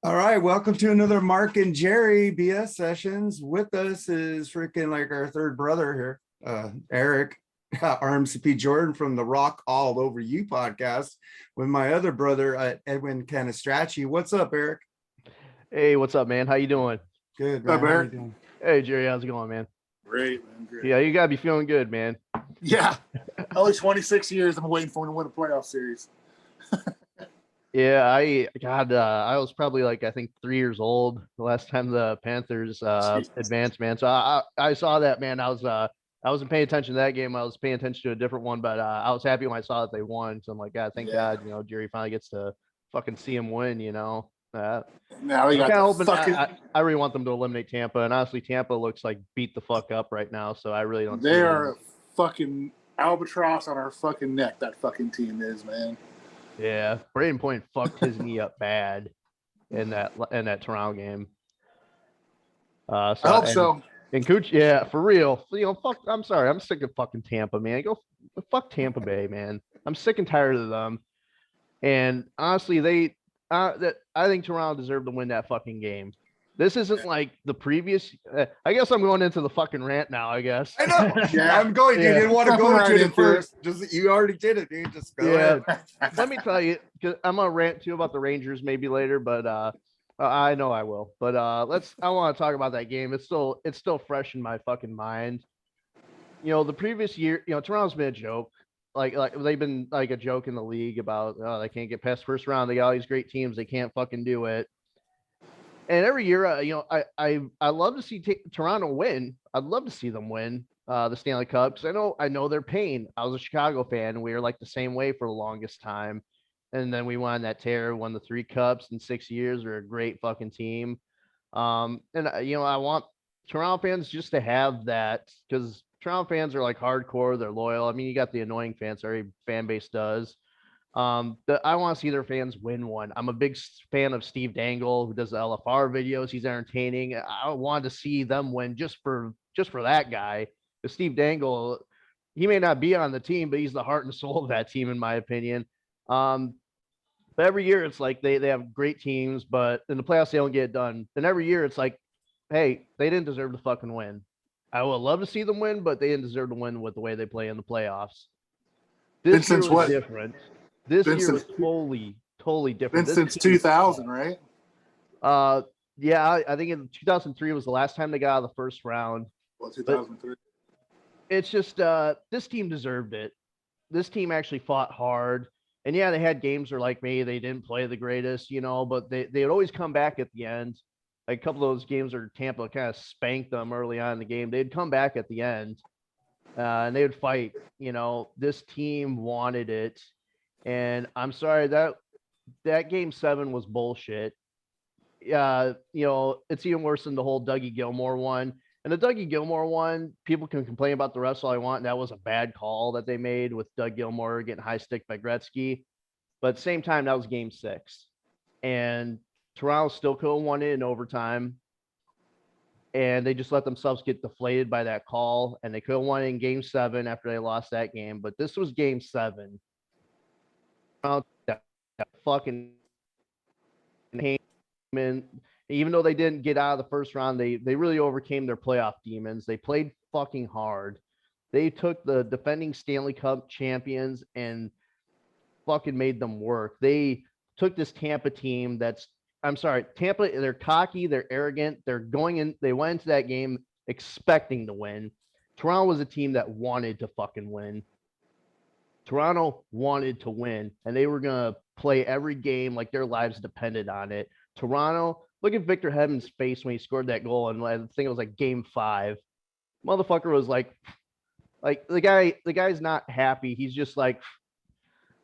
All right, welcome to another Mark and Jerry BS sessions. With us is freaking like our third brother here, Eric, RMCP Jordon from the Rock All Over You podcast, with my other brother, Edwin Canistracci. What's up, Eric? Hey, what's up, man? How you doing? Good, What's up, man. How you Eric? doing? Hey, Jerry, how's it going, man? Great, man. Great. Yeah, you gotta be feeling good, man. Yeah. Only 26 years I'm waiting for him to win a playoff series. Yeah, I was probably like I think 3 years old the last time the Panthers Jesus. advanced, man. So I saw that, man. I wasn't paying attention to that game. I was paying attention to a different one, but I was happy when I saw that they won. So I'm like, God, thank God, Jerry finally gets to fucking see him win. Now we I'm got kind of the hoping. fucking. I really want them to eliminate Tampa, and honestly, Tampa looks like beat the fuck up right now. So I really don't. They are a fucking albatross on our fucking neck. That fucking team is, man. Yeah, Braden Point fucked his knee up bad in that Toronto game. I hope so. And Cooch, yeah, for real. Fuck. I'm sorry. I'm sick of fucking Tampa, man. Go fuck Tampa Bay, man. I'm sick and tired of them. And honestly, I think Toronto deserved to win that fucking game. This isn't like the previous. I guess I'm going into the fucking rant now. I guess. I know. Yeah, I'm going. You didn't want to go into it first. Just you already did it, dude. Just go ahead. Let me tell you, because I'm gonna rant too about the Rangers maybe later, but I know I will. But I want to talk about that game. It's still fresh in my fucking mind. The previous year, Toronto's been a joke. Like they've been like a joke in the league about they can't get past first round. They got all these great teams. They can't fucking do it. And every year, I love to see Toronto win. I'd love to see them win the Stanley Cup because I know their pain. I was a Chicago fan, and we were like the same way for the longest time. And then we won that tear, won the 3 cups in 6 years. We're a great fucking team. I want Toronto fans just to have that because Toronto fans are like hardcore. They're loyal. I mean, you got the annoying fans. Every fan base does. I want to see their fans win one. I'm a big fan of Steve Dangle, who does the LFR videos. He's entertaining. I wanted to see them win just for that guy. Because Steve Dangle, he may not be on the team, but he's the heart and soul of that team, in my opinion. But every year it's like they have great teams, but in the playoffs they don't get it done. And every year it's like, hey, they didn't deserve to fucking win. I would love to see them win, but they didn't deserve to win with the way they play in the playoffs. This year was different. This year was totally different. Since 2000, right? Yeah, I think in 2003 was the last time they got out of the first round. Well, 2003. It's just this team deserved it. This team actually fought hard. And yeah, they had games where like maybe they didn't play the greatest, but they'd always come back at the end. Like a couple of those games where Tampa kind of spanked them early on in the game. They'd come back at the end and they would fight. This team wanted it. And I'm sorry that game 7 was bullshit. It's even worse than the whole Dougie Gilmour one. And the Dougie Gilmour one, people can complain about the rest all they want. And that was a bad call that they made with Doug Gilmour getting high stick by Gretzky. But at the same time, that was game 6. And Toronto still could have won it in overtime. And they just let themselves get deflated by that call. And they could have won it in game 7 after they lost that game. But this was game 7. That fucking and even though they didn't get out of the first round, they really overcame their playoff demons. They played fucking hard. They took the defending Stanley Cup champions and fucking made them work. They took this Tampa team Tampa, they're cocky, they're arrogant, they went into that game expecting to win. Toronto was a team that wanted to fucking win. Toronto wanted to win, and they were going to play every game like their lives depended on it. Toronto, look at Victor Hedman's face when he scored that goal, and I think it was like game 5. Motherfucker was like the guy's not happy. He's just like,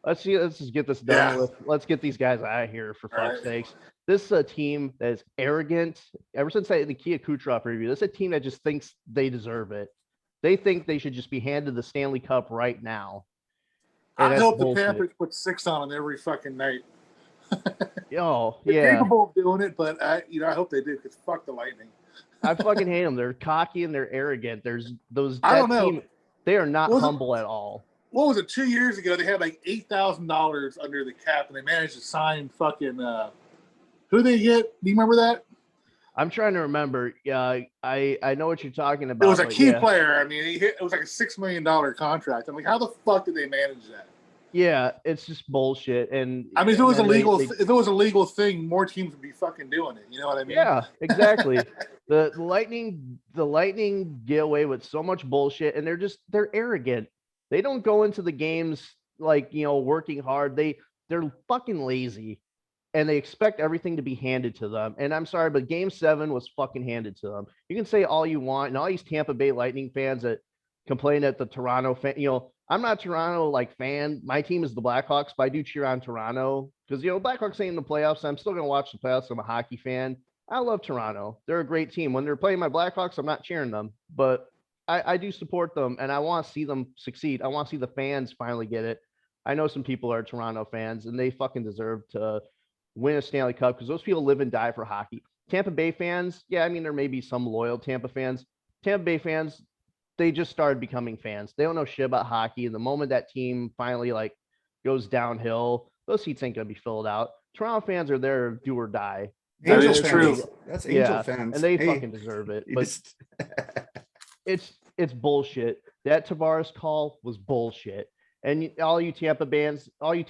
let's just get this done with. Let's get these guys out of here for fuck's sakes. This is a team that is arrogant. Ever since the Kia Kucherov review, this is a team that just thinks they deserve it. They think they should just be handed the Stanley Cup right now. I hope the Panthers put 6 on them every fucking night. They're capable of doing it, but I hope they do because fuck the Lightning. I fucking hate them. They're cocky and they're arrogant. There's those. I don't know. Team, they are not humble at all. What was it? 2 years ago, they had like $8,000 under the cap, and they managed to sign fucking who Who they get? Do you remember that? I'm trying to remember. Yeah, I know what you're talking about. It was a but key yeah. player. I mean, it was like a $6 million contract. I'm like, how the fuck did they manage that? Yeah, it's just bullshit. And I mean, if it was then if it was a legal thing, more teams would be fucking doing it. You know what I mean? yeah, exactly. The Lightning get away with so much bullshit, and they're arrogant. They don't go into the games like working hard. They're fucking lazy, and they expect everything to be handed to them. And I'm sorry, but Game 7 was fucking handed to them. You can say all you want, and all these Tampa Bay Lightning fans that complain at the Toronto fan, I'm not a Toronto fan. My team is the Blackhawks, but I do cheer on Toronto because Blackhawks ain't in the playoffs. I'm still gonna watch the playoffs. I'm a hockey fan. I love Toronto. They're a great team. When they're playing my Blackhawks, I'm not cheering them, but I do support them, and I want to see them succeed. I want to see the fans finally get it. I know some people are Toronto fans, and they fucking deserve to win a Stanley Cup because those people live and die for hockey. Tampa Bay fans, yeah, I mean, there may be some loyal Tampa fans. Tampa Bay fans, they just started becoming fans. They don't know shit about hockey. And the moment that team finally goes downhill, those seats ain't gonna be filled out. Toronto fans are there to do or die. That Angel is fans. true. That's Angel Yeah, fans. and they Hey, fucking deserve it. you But just- it's bullshit. That Tavares call was bullshit. And all you Tampa bandwagon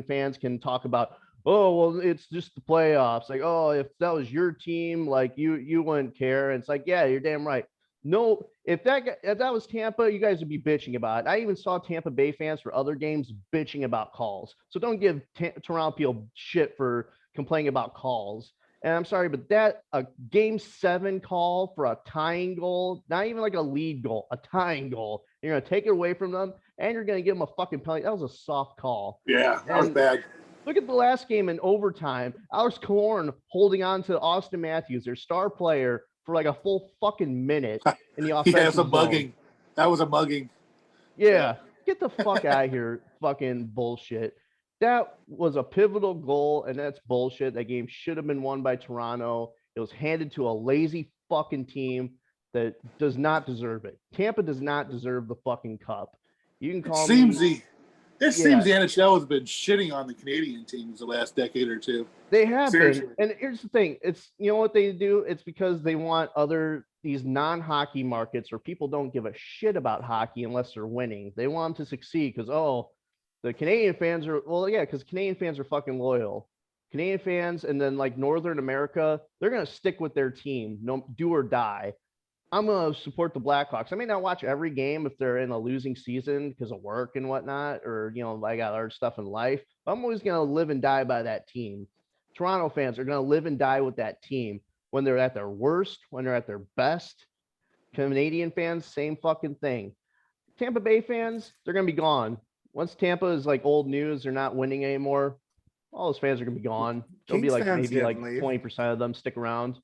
fans can talk about, oh, well, it's just the playoffs. Like, oh, if that was your team, you wouldn't care. And it's like, yeah, you're damn right. No, if that was Tampa, you guys would be bitching about it. I even saw Tampa Bay fans for other games bitching about calls. So don't give Toronto people shit for complaining about calls. And I'm sorry, but a Game 7 call for a tying goal, not even like a lead goal, a tying goal, you're going to take it away from them, and you're going to give them a fucking penalty. That was a soft call. Yeah, that was bad. Look at the last game in overtime. Alex Killorn holding on to Austin Matthews, their star player, for like a full fucking minute in the offensive Yeah, it's a zone. mugging. That was a mugging. Yeah, get the fuck out of here, fucking bullshit. That was a pivotal goal, and that's bullshit. That game should have been won by Toronto. It was handed to a lazy fucking team that does not deserve it. Tampa does not deserve the fucking cup. You can call me. It seems the NHL has been shitting on the Canadian teams the last decade or two. They have Seriously. been. And here's the thing. It's, what they do? It's because they want these non-hockey markets where people don't give a shit about hockey unless they're winning. They want them to succeed because, the Canadian fans are, because Canadian fans are fucking loyal. Canadian fans and then Northern America, they're going to stick with their team, do or die. I'm going to support the Blackhawks. I may not watch every game if they're in a losing season because of work and whatnot, or, I got other stuff in life. But I'm always going to live and die by that team. Toronto fans are going to live and die with that team when they're at their worst, when they're at their best. Canadian fans, same fucking thing. Tampa Bay fans, they're going to be gone. Once Tampa is old news, they're not winning anymore. All those fans are going to be gone. There'll Kings be fans maybe didn't leave. 20% of them stick around.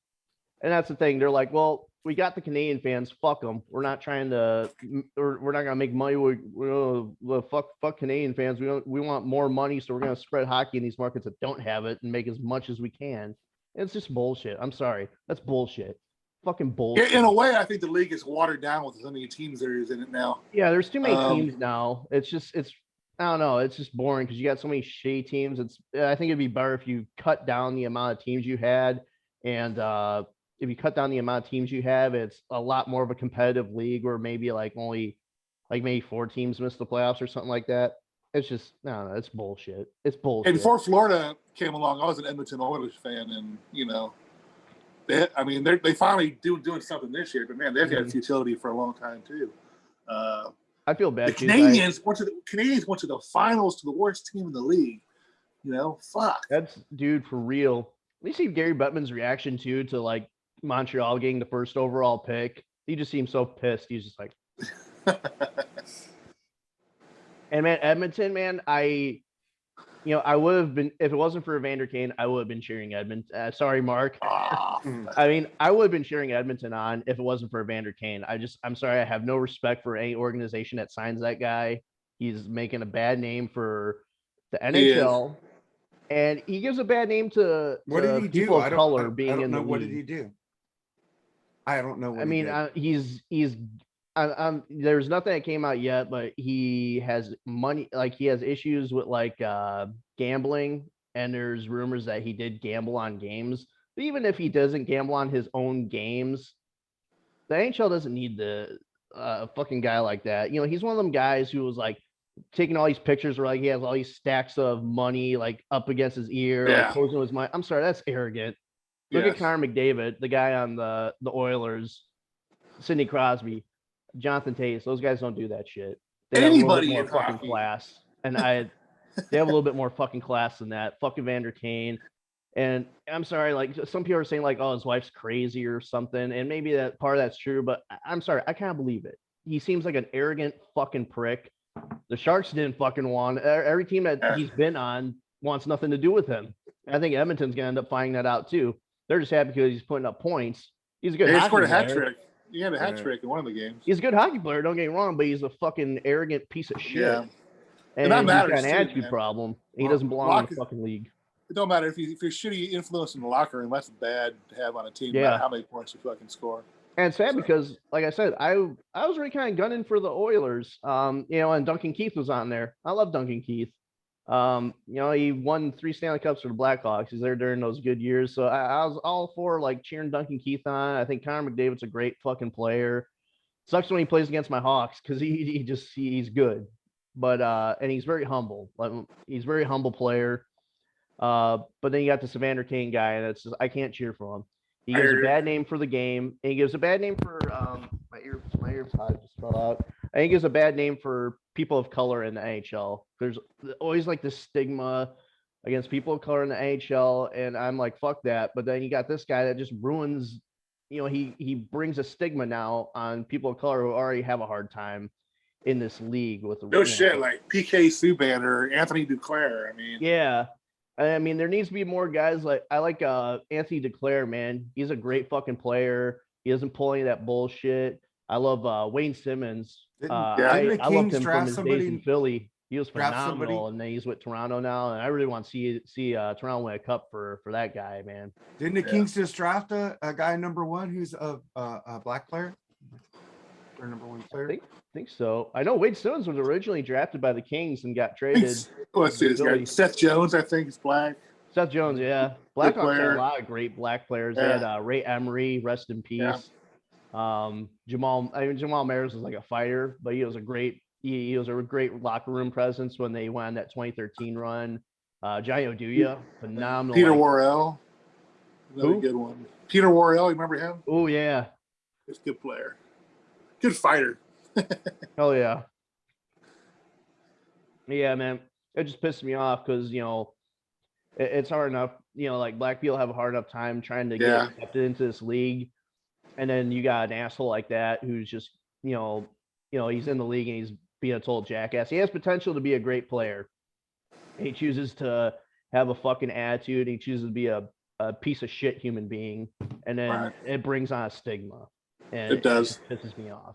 And that's the thing. They're like, well, we got the Canadian fans. Fuck them. We're not trying to, we're not going to make money. Fuck Canadian fans. We want more money. So we're going to spread hockey in these markets that don't have it and make as much as we can. And it's just bullshit. I'm sorry. That's bullshit. Fucking bullshit. In a way, I think the league is watered down with so many teams there is in it now. Yeah, there's too many teams now. It's I don't know. It's just boring because you got so many shitty teams. I think it'd be better if you cut down the amount of teams you had, and if you cut down the amount of teams you have, it's a lot more of a competitive league where maybe only maybe 4 teams miss the playoffs or something like that. It's just no, it's bullshit. It's bullshit. And before Florida came along, I was an Edmonton Oilers fan, and they finally doing something this year. But man, they've had futility for a long time too. I feel bad. The Canadians went to the finals to the worst team in the league. Fuck. That's for real. You see Gary Bettman's reaction too to Montreal getting the first overall pick. He just seems so pissed. He's just like, and man, Edmonton, man, I would have been, if it wasn't for Evander Kane, I would have been cheering Edmonton. Sorry, Mark. I would have been cheering Edmonton on if it wasn't for Evander Kane. I'm sorry. I have no respect for any organization that signs that guy. He's making a bad name for the NHL. And he gives a bad name to people of color being in the league. What did he do? I don't know. There's nothing that came out yet, but he has money. He has issues with gambling and there's rumors that he did gamble on games. But even if he doesn't gamble on his own games, the NHL doesn't need the fucking guy like that. You know, he's one of them guys who was like taking all these pictures where like he has all these stacks of money like up against his ear, like posing his mind. I'm sorry, that's arrogant. Look at Connor McDavid, the guy on the Oilers, Sidney Crosby, Jonathan Tays. Those guys don't do that shit. They have a little bit more fucking class, and they have a little bit more fucking class than that. Fucking Vander Kane. And I'm sorry, like some people are saying like, oh, his wife's crazy or something, and maybe that part of that's true, but I'm sorry, I can't believe it. He seems like an arrogant fucking prick. The Sharks didn't fucking want. Every team that he's been on wants nothing to do with him. I think Edmonton's gonna end up finding that out too. They're just happy because he's putting up points. He's a good hockey player. He scored a hat trick. He had a hat trick in one of the games. He's a good hockey player, don't get me wrong, but he's a fucking arrogant piece of shit. Yeah. And he's got an attitude problem. He doesn't belong in the fucking league. It don't matter if you're shitty influence in the locker room. That's bad to have on a team. No matter how many points you fucking score. And it's sad because, like I said, I was really kind of gunning for the Oilers. You know, and Duncan Keith was on there. I love Duncan Keith. You know, he won 3 Stanley Cups for the Blackhawks. He's there during those good years. So I was all for like cheering Duncan Keith on. I think Connor McDavid's a great fucking player. Sucks when he plays against my Hawks because he's good. But and he's very humble. Like he's a very humble player. But then you got the Vander Kane guy, and it's just I can't cheer for him. He gives a bad name for the game, and he gives a bad name for my earpod just fell out. I think he gives a bad name for people of color in the NHL. There's always like this stigma against people of color in the NHL, and I'm like, fuck that. But then you got this guy that just ruins. You know, he brings a stigma now on people of color who already have a hard time in this league with the shit like PK Subban or Anthony Duclair. I mean, yeah. I mean, there needs to be more guys like I like Anthony Duclair, man. He's a great fucking player. He doesn't pull any of that bullshit. I love Wayne Simmons. I loved him from his days in Philly. He was phenomenal, and then he's with Toronto now. And I really want to see Toronto win a cup for that guy, man. Didn't the Kings just draft a guy number 1 who's a black player? Or number 1 player? I think so. I know Wade Simmons was originally drafted by the Kings and got traded. Let's see this guy. Seth Jones, I think, is black. Seth Jones, yeah. Blackhawks had a lot of great black players. They had Ray Emery, rest in peace. Yeah. Jamal Maris was like a fighter, but he was a great locker room presence when they won that 2013 run. Johnny Oduya, phenomenal. Peter Worrell, another good one. Peter Worrell, you remember him? Oh yeah, he's a good player, good fighter. Oh yeah, yeah, man. It just pissed me off because you know it's hard enough. You know, like black people have a hard enough time trying to get accepted into this league, and then you got an asshole like that who's just you know he's in the league and he's being a total jackass. He has potential to be a great player. He chooses to have a fucking attitude. He chooses to be a piece of shit human being, and then it brings on a stigma, and it does. It pisses me off.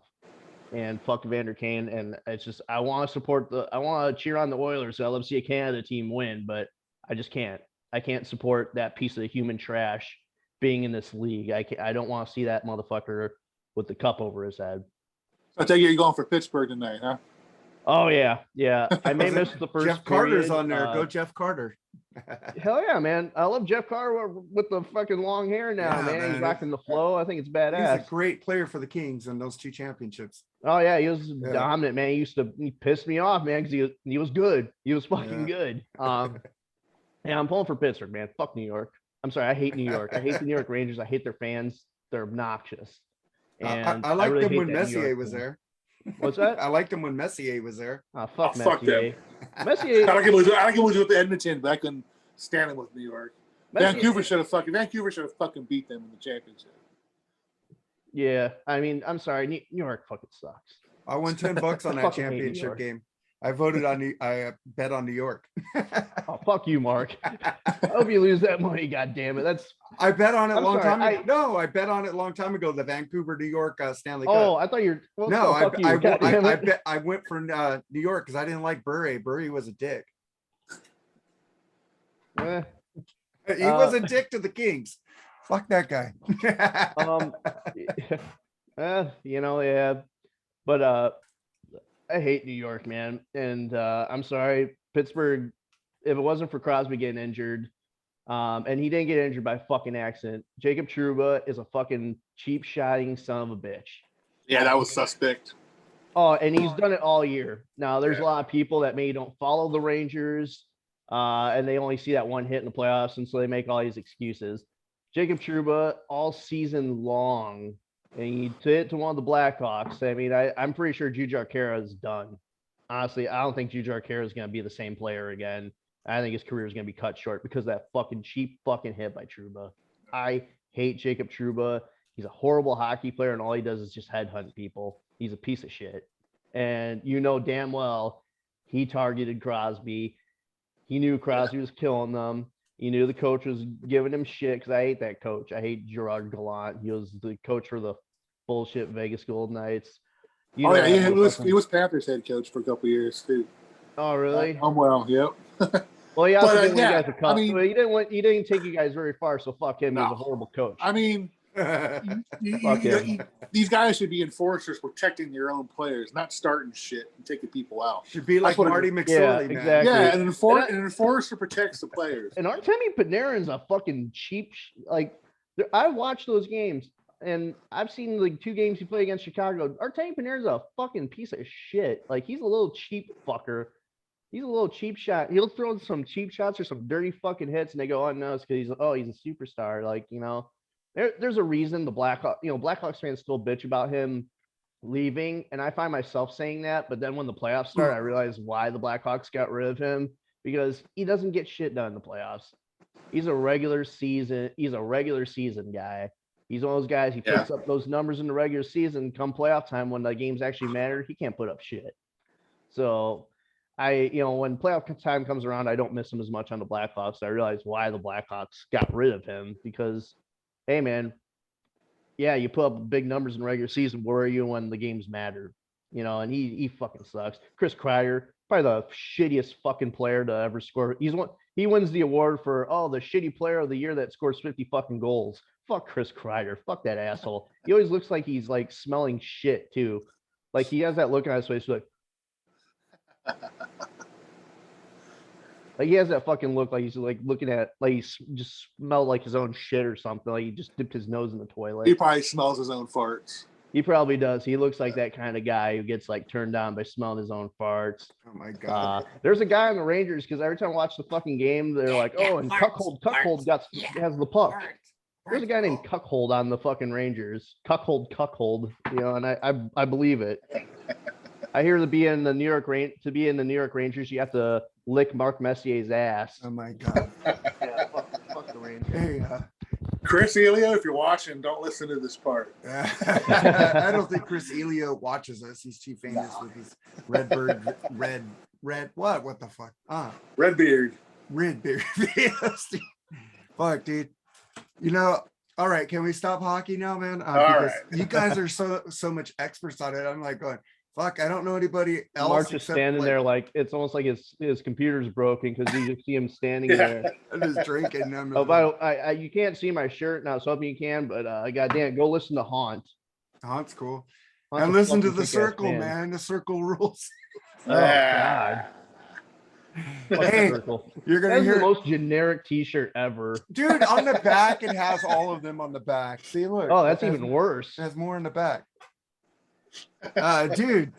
And fuck Vander Kane, and it's just I want to cheer on the Oilers. So I love to see a Canada team win, but I just can't. I can't support that piece of human trash being in this league. I don't want to see that motherfucker with the cup over his head. I take it you're going for Pittsburgh tonight, huh? Oh yeah. I may miss the first. Jeff Carter's on there. Go Jeff Carter. Hell yeah, man! I love Jeff Carter with the fucking long hair now, man. He's rocking the flow. I think it's badass. He's a great player for the Kings in those 2 championships. Oh yeah, he was dominant, man. He pissed me off, man, because he was good. He was fucking good. Yeah, I'm pulling for Pittsburgh, man. Fuck New York. I'm sorry, I hate New York. I hate the New York Rangers. I hate their fans. They're obnoxious. And I liked really them when Messier was there. What's that? I liked him when Messier was there. Oh, fuck Messier. Fuck them. Messier. I like him with Edmonton, but I couldn't stand him with New York. Vancouver should have fucking beat them in the championship. Yeah, I mean, I'm sorry, New York fucking sucks. I won $10 on that championship game. I bet on New York. Oh, fuck you, Mark. I hope you lose that money. God damn it. I bet on it a long time ago. No, I bet on it a long time ago. The Vancouver, New York Stanley Cup. Oh, I thought you're. Well, no, I went for New York because I didn't like Burry. Burry was a dick. He was a dick to the Kings. Fuck that guy. But I hate New York, man. And I'm sorry, Pittsburgh if it wasn't for Crosby getting injured, and he didn't get injured by fucking accident, Jacob Trouba is a fucking cheap shotting son of a bitch. Yeah, that was suspect. Oh, and he's done it all year. Now, there's a lot of people that maybe don't follow the Rangers, and they only see that one hit in the playoffs, and so they make all these excuses. Jacob Trouba, all season long, and he did it to one of the Blackhawks. I mean, I'm pretty sure Jujhar Khaira is done. Honestly, I don't think Jujhar Khaira is going to be the same player again. I think his career is going to be cut short because of that fucking cheap fucking hit by Trouba. I hate Jacob Trouba. He's a horrible hockey player, and all he does is just headhunt people. He's a piece of shit. And you know damn well he targeted Crosby. He knew Crosby was killing them. He knew the coach was giving him shit because I hate that coach. I hate Gerard Gallant. He was the coach for the bullshit Vegas Golden Knights. He was Panthers head coach for a couple years too. Oh, really? Well, yep. Well, he also didn't win you yeah, guys a cup. I mean, he didn't take you guys very far, so fuck him. He was a horrible coach. I mean, these guys should be enforcers protecting their own players, not starting shit and taking people out. Should be like Marty McSorley, yeah, man. exactly. Yeah, an enforcer protects the players. And Artemi Panarin's a fucking cheap. I watched those games, and I've seen like 2 games he played against Chicago. Artemi Panarin's a fucking piece of shit. Like, he's a little cheap fucker. He's a little cheap shot. He'll throw some cheap shots or some dirty fucking hits, and they go, oh, no, it's because he's a superstar. Like, there's a reason the Blackhawks fans still bitch about him leaving, and I find myself saying that. But then when the playoffs start, I realize why the Blackhawks got rid of him, because he doesn't get shit done in the playoffs. He's a regular season guy. He's one of those guys. He puts up those numbers in the regular season. Come playoff time, when the games actually matter, he can't put up shit. So when playoff time comes around, I don't miss him as much on the Blackhawks. I realize why the Blackhawks got rid of him, because, hey, man, yeah, you put up big numbers in regular season. Where are you when the games matter? And he fucking sucks. Chris Kreider, probably the shittiest fucking player to ever score. He wins the award for, the shitty player of the year that scores 50 fucking goals. Fuck Chris Kreider. Fuck that asshole. He always looks like he's like smelling shit too. Like, he has that look on his face like he has that fucking look like he's like looking at, like, he just smelled like his own shit or something. Like, he just dipped his nose in the toilet. He probably smells his own farts. He probably does. He looks like that kind of guy who gets like turned on by smelling his own farts. Oh my god. There's a guy on the Rangers, because every time I watch the fucking game, they're like, and Cuckold has the puck. There's a guy named Cuckold on the fucking Rangers. Cuckold. And I believe it. I hear to be in the New York Rangers, you have to lick Mark Messier's ass. Oh my god. Yeah, fuck the Rangers. Hey, Chris Elio, if you're watching, don't listen to this part. I don't think Chris Elio watches us. He's too famous with his Redbird, red. What the fuck? Redbeard. Fuck, dude. All right. Can we stop hockey now, man? All right. You guys are so much experts on it. I'm like going, fuck, I don't know anybody else. Mark's just standing there like it's almost like his computer's broken, because you just see him standing there. I'm just drinking. You can't see my shirt now, so hoping you can, but goddamn, go listen to Haunt. Haunt's cool. Haunt's and listen to The Circle, man. The Circle rules. Oh, God. Hey, you're gonna hear the most generic T-shirt ever, dude. On the back, it has all of them on the back. See, look. Oh, that's even worse. It has more in the back. Dude,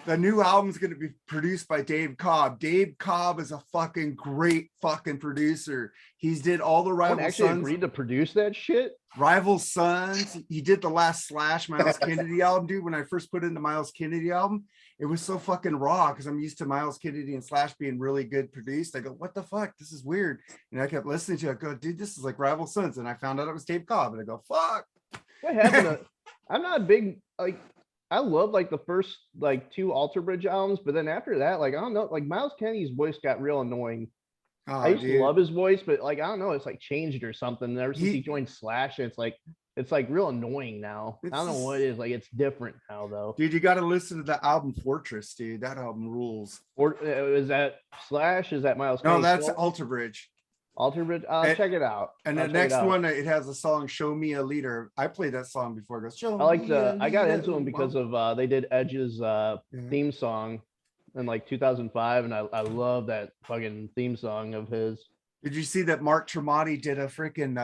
the new album's going to be produced by Dave Cobb. Dave Cobb is a fucking great fucking producer. He's did all the Rival Sons. Agreed to produce that shit. Rival Sons. He did the last Slash Miles Kennedy album, dude. When I first put in the Miles Kennedy album, it was so fucking raw, because I'm used to Miles Kennedy and Slash being really good produced. I go, what the fuck? This is weird. And I kept listening to it. I go, dude, this is like Rival Sons. And I found out it was Dave Cobb. And I go, fuck. What happened? I'm not a big, I love like the first 2 Alter Bridge albums, but then after that, I don't know, Miles Kennedy's voice got real annoying. I used to love his voice, but I don't know, it's changed or something. Ever since he joined Slash, it's real annoying now. I don't know what it is. It's different now though. Dude, you got to listen to the album Fortress, dude. That album rules. Or is that Slash? Is that Miles Kennedy? No, that's Alter Bridge. Alter Bridge. Check it out. And the next one, it has a song, "Show Me a Leader." I played that song before. It goes, I got into them because of they did Edge's theme song in like 2005, and I love that fucking theme song of his. Did you see that Mark Tremonti did a freaking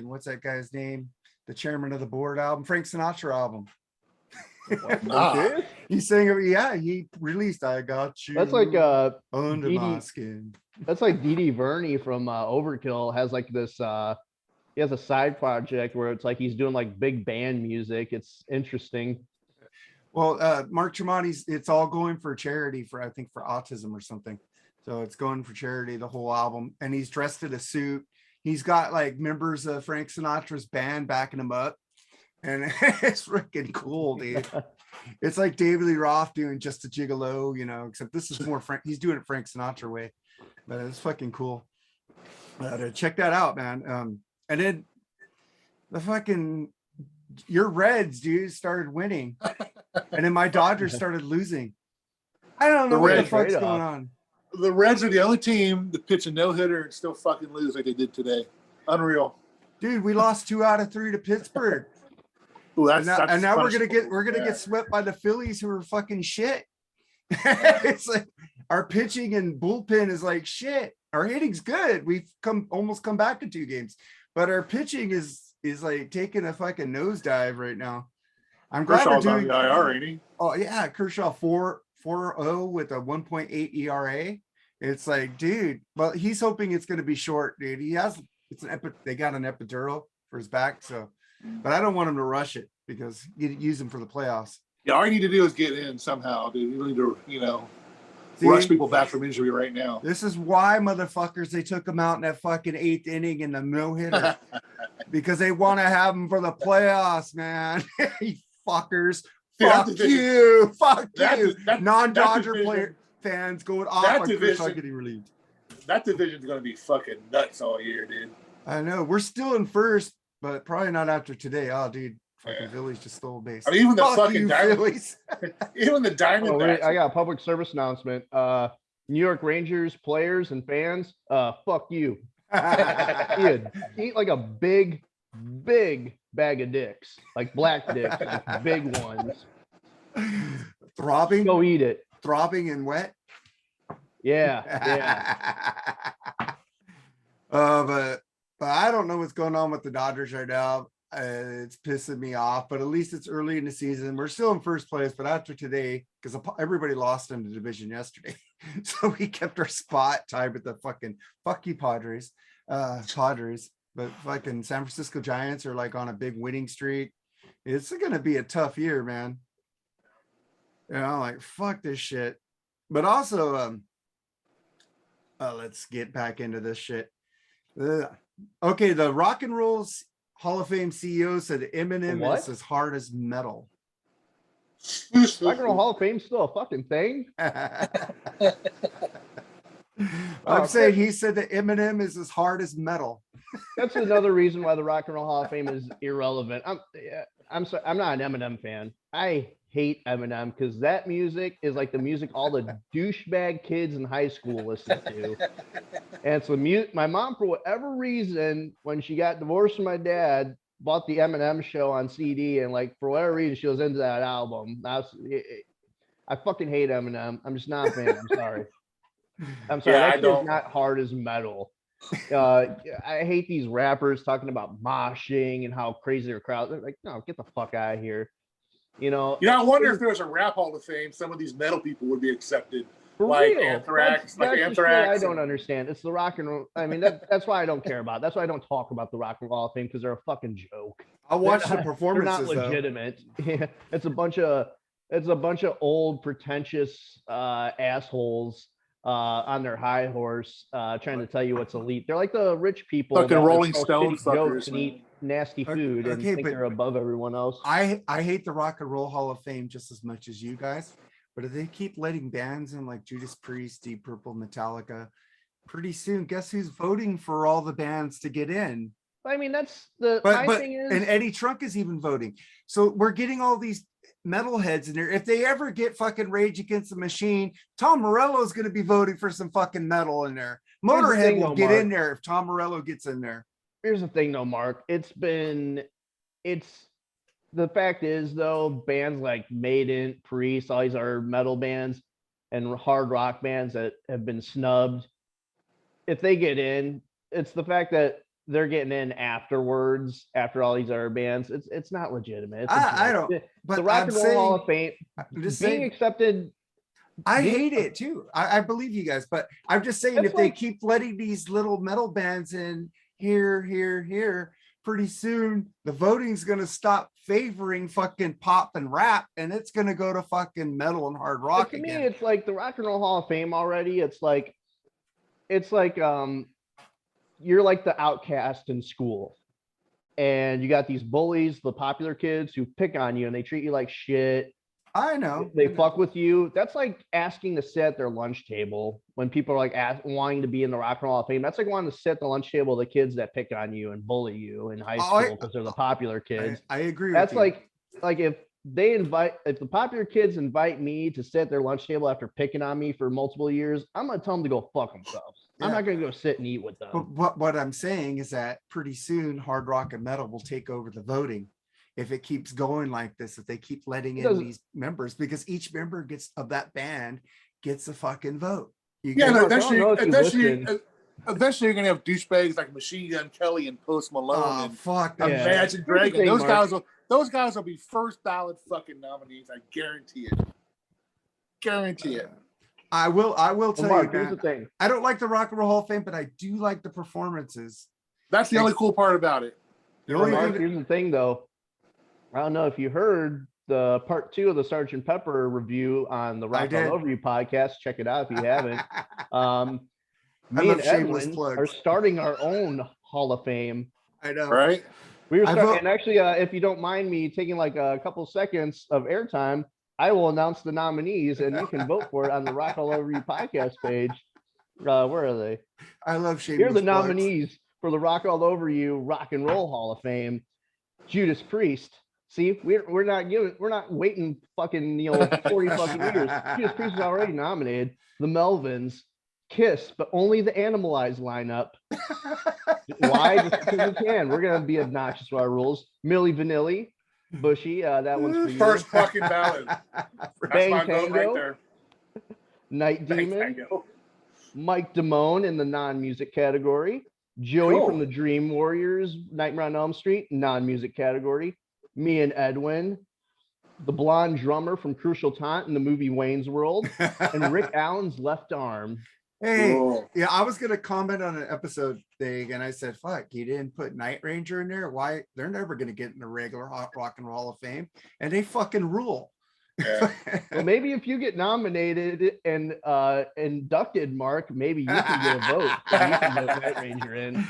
what's that guy's name? The chairman of the board album, Frank Sinatra album. Nah. He sang it. Yeah, he released "I Got You." That's like under Dee my Dee- skin. that's like Dee Dee Verney from Overkill has like this. He has a side project where it's like he's doing like big band music. It's interesting. Well, Mark Tremonti's, it's all going for charity for, I think, for autism or something. So it's going for charity, the whole album. And he's dressed in a suit. He's got like members of Frank Sinatra's band backing him up. And it's freaking cool, dude. It's like David Lee Roth doing Just a Gigolo, you know, except this is more Frank. He's doing it Frank Sinatra way. But it's fucking cool. Check that out, man. And then the fucking, your Reds, dude, started winning. And then my Dodgers started losing. I don't know what the fuck's going on. The Reds are the only team to pitch a no-hitter and still fucking lose like they did today. Unreal. Dude, we lost 2 out of 3 to Pittsburgh. Ooh, And now we're gonna get swept by the Phillies, who are fucking shit. It's like our pitching and bullpen is like shit. Our hitting's good. We've almost come back in 2 games, but our pitching is like taking a fucking nosedive right now. I'm glad Kershaw's we're on doing. the IR, ain't he? Oh yeah, Kershaw 4.0 with a 1.8 ERA. It's like, dude, well, he's hoping it's going to be short, dude. They got an epidural for his back, so, but I don't want him to rush it because you use him for the playoffs. Yeah, all you need to do is get in somehow, dude. You need to, rush people back from injury right now. This is why, motherfuckers, they took him out in that fucking 8th inning in the no-hitter because they want to have him for the playoffs, man. You fuckers. Fuck you. Fuck you. Non-Dodger player fans going off on Kershaw getting relieved. That division's going to be fucking nuts all year, dude. I know. We're still in first, but probably not after today. Oh, dude. Fucking Phillies just stole a base. I mean, even the Fuck fucking you, Phillies. Even the Diamondbacks. I got a public service announcement. New York Rangers players and fans, fuck you. Eat like a big bag of dicks, like black dicks, like big ones. Throbbing? Go eat it. Throbbing and wet? Yeah. But I don't know what's going on with the Dodgers right now. It's pissing me off, but at least it's early in the season. We're still in first place, but after today, because everybody lost in the division yesterday, so we kept our spot tied with the fucking fuck you Padres. But fucking San Francisco Giants are like on a big winning streak. It's gonna be a tough year, man. You know, like fuck this shit. But also, let's get back into this shit. Okay, the Rock and Roll Hall of Fame CEO said Eminem is as hard as metal. Rock and Roll Hall of Fame still a fucking thing. I'm saying he said that Eminem is as hard as metal. That's another reason why the Rock and Roll Hall of Fame is irrelevant. I'm sorry, I'm not an Eminem fan. I hate Eminem because that music is like the music all the douchebag kids in high school listen to. And it's my mom, for whatever reason, when she got divorced from my dad, bought the Eminem show on CD, and like for whatever reason she was into that album. I fucking hate Eminem. I'm just not a fan. I'm sorry. I'm sorry. Yeah, that shit's not hard as metal. I hate these rappers talking about moshing and how crazy their crowd. They're like, no, get the fuck out of here. I wonder if there was a rap Hall of Fame, some of these metal people would be accepted. For like real. Anthrax, That's Anthrax. I don't understand. It's the Rock and Roll. I mean, that's why I don't care about it. That's why I don't talk about the Rock and Roll Hall of Fame, because they're a fucking joke. I'll watch the performances. They're not legitimate. Yeah, it's a bunch of old pretentious assholes on their high horse trying to tell you what's elite. They're like the rich people fucking Rolling tell Stones shitty jokes fuckers, and eat nasty food and think they're above everyone else. I hate the Rock and Roll Hall of Fame just as much as you guys, but if they keep letting bands in like Judas Priest, Deep Purple, Metallica, pretty soon guess who's voting for all the bands to get in? I mean, that's my thing is, and Eddie Trunk is even voting. So we're getting all these metalheads in there. If they ever get fucking Rage Against the Machine, Tom Morello is going to be voting for some fucking metal in there. Motorhead will get in there if Tom Morello gets in there. Here's the thing though, Mark. The fact is though, bands like Maiden, Priest, all these are metal bands. and hard rock bands that have been snubbed, if they get in, it's the fact that they're getting in afterwards after all these other bands. It's not legitimate. It's I don't. But the Rock I'm and Roll Hall saying, of Fame I'm just being saying, accepted. I hate it too. I believe you guys, but I'm just saying, That's if they like- keep letting these little metal bands in here, pretty soon the voting's gonna stop favoring fucking pop and rap, and it's gonna go to fucking metal and hard But rock to again. me, it's like the Rock and Roll Hall of Fame already. It's like you're like the outcast in school, and you got these bullies, the popular kids who pick on you and they treat you like shit. I know. They fuck with you. That's like asking to sit at their lunch table when people are like wanting to be in the Rock and Roll Hall of Fame. That's like wanting to sit at the lunch table of the kids that pick on you and bully you in high school because they're the popular kids. I agree. That's with you. like if the popular kids invite me to sit at their lunch table after picking on me for multiple years, I'm gonna tell them to go fuck themselves. I'm Yeah. not gonna go sit and eat with them. But what I'm saying is that pretty soon hard rock and metal will take over the voting if it keeps going like this, if they keep letting in these members, because each member of that band gets a fucking vote. Eventually you're gonna have douchebags like Machine Gun Kelly and Post Malone and fuck Imagine Dragon. Thing, Those guys will be first ballot fucking nominees. I guarantee it. Guarantee it. I will tell Mark, you, here's the thing. I don't like the Rock and Roll Hall of Fame, but I do like the performances. That's the only cool part about it. The only Mark, thing here's the thing, though. I don't know if you heard the part 2 of the Sgt. Pepper review on the Rock All Over You podcast. Check it out if you haven't. Me and Edwin are starting our own Hall of Fame. I know, right? We were starting, and actually, if you don't mind me taking like a couple seconds of airtime, I will announce the nominees, and you can vote for it on the Rock All Over You podcast page. Where are they? I love shameless Here are the plugs. nominees for the Rock All Over You Rock and Roll Hall of Fame. Judas Priest. See, we're not waiting fucking 40 fucking years. Judas Priest is already nominated. The Melvins, Kiss, but only the Animalized lineup. Why? Just because we can. We're gonna be obnoxious with our rules. Milli Vanilli, Bushy. That one's for you. First fucking ballot. Bang That's my vote Tango, right there. Night Bang Demon, Tango. Mike Damone in the non-music category. Joey Cool. from the Dream Warriors, Nightmare on Elm Street, non-music category. Me and Edwin, the blonde drummer from Crucial Taunt in the movie Wayne's World, and Rick Allen's left arm. Hey, Cool. yeah, I was gonna comment on an episode thing, and I said, "Fuck, you didn't put Night Ranger in there. Why? They're never gonna get in the regular Rock and Roll Hall of Fame, and they fucking rule." Yeah. Well, maybe if you get nominated and inducted, Mark, maybe you can get a vote. So you can vote Night Ranger in.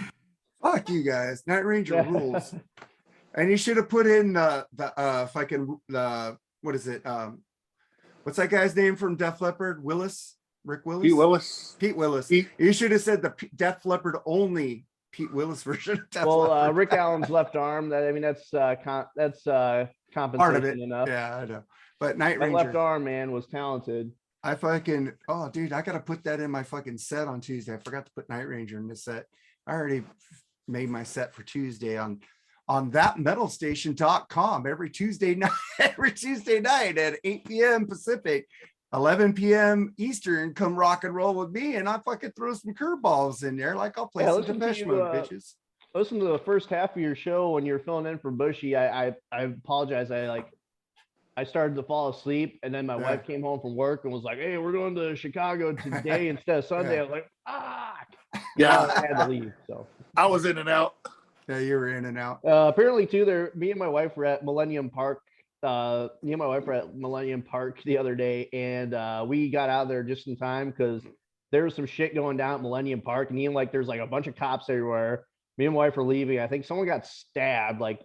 Fuck you guys, Night Ranger Yeah. rules. And you should have put in what is it? What's that guy's name from Def Leppard? Rick Willis? Pete Willis. You should have said the Def Leppard only Pete Willis version of Def Well, Leppard. Rick Allen's left arm. That's compensation Part of it. enough. Yeah, I know. But Night That Ranger, left arm, man, was talented. dude, I gotta put that in my fucking set on Tuesday. I forgot to put Night Ranger in this set. I already made my set for Tuesday on thatmetalstation.com every Tuesday night at 8 p.m. Pacific, 11 p.m. Eastern. Come rock and roll with me, and I fucking throw some curveballs in there. Like I'll play some Depeche Mode, bitches. Listen to the first half of your show when you're filling in for Bushy. I apologize. I started to fall asleep, and then my wife came home from work and was like, "Hey, we're going to Chicago today instead of Sunday." I was like, "Fuck!" Yeah, I had to leave. So I was in and out. Yeah, you were in and out. apparently, too, me and my wife were at Millennium Park. Me and my wife were at Millennium Park the other day, and we got out of there just in time because there was some shit going down at Millennium Park, and even like there's like a bunch of cops everywhere. Me and my wife were leaving. I think someone got stabbed, like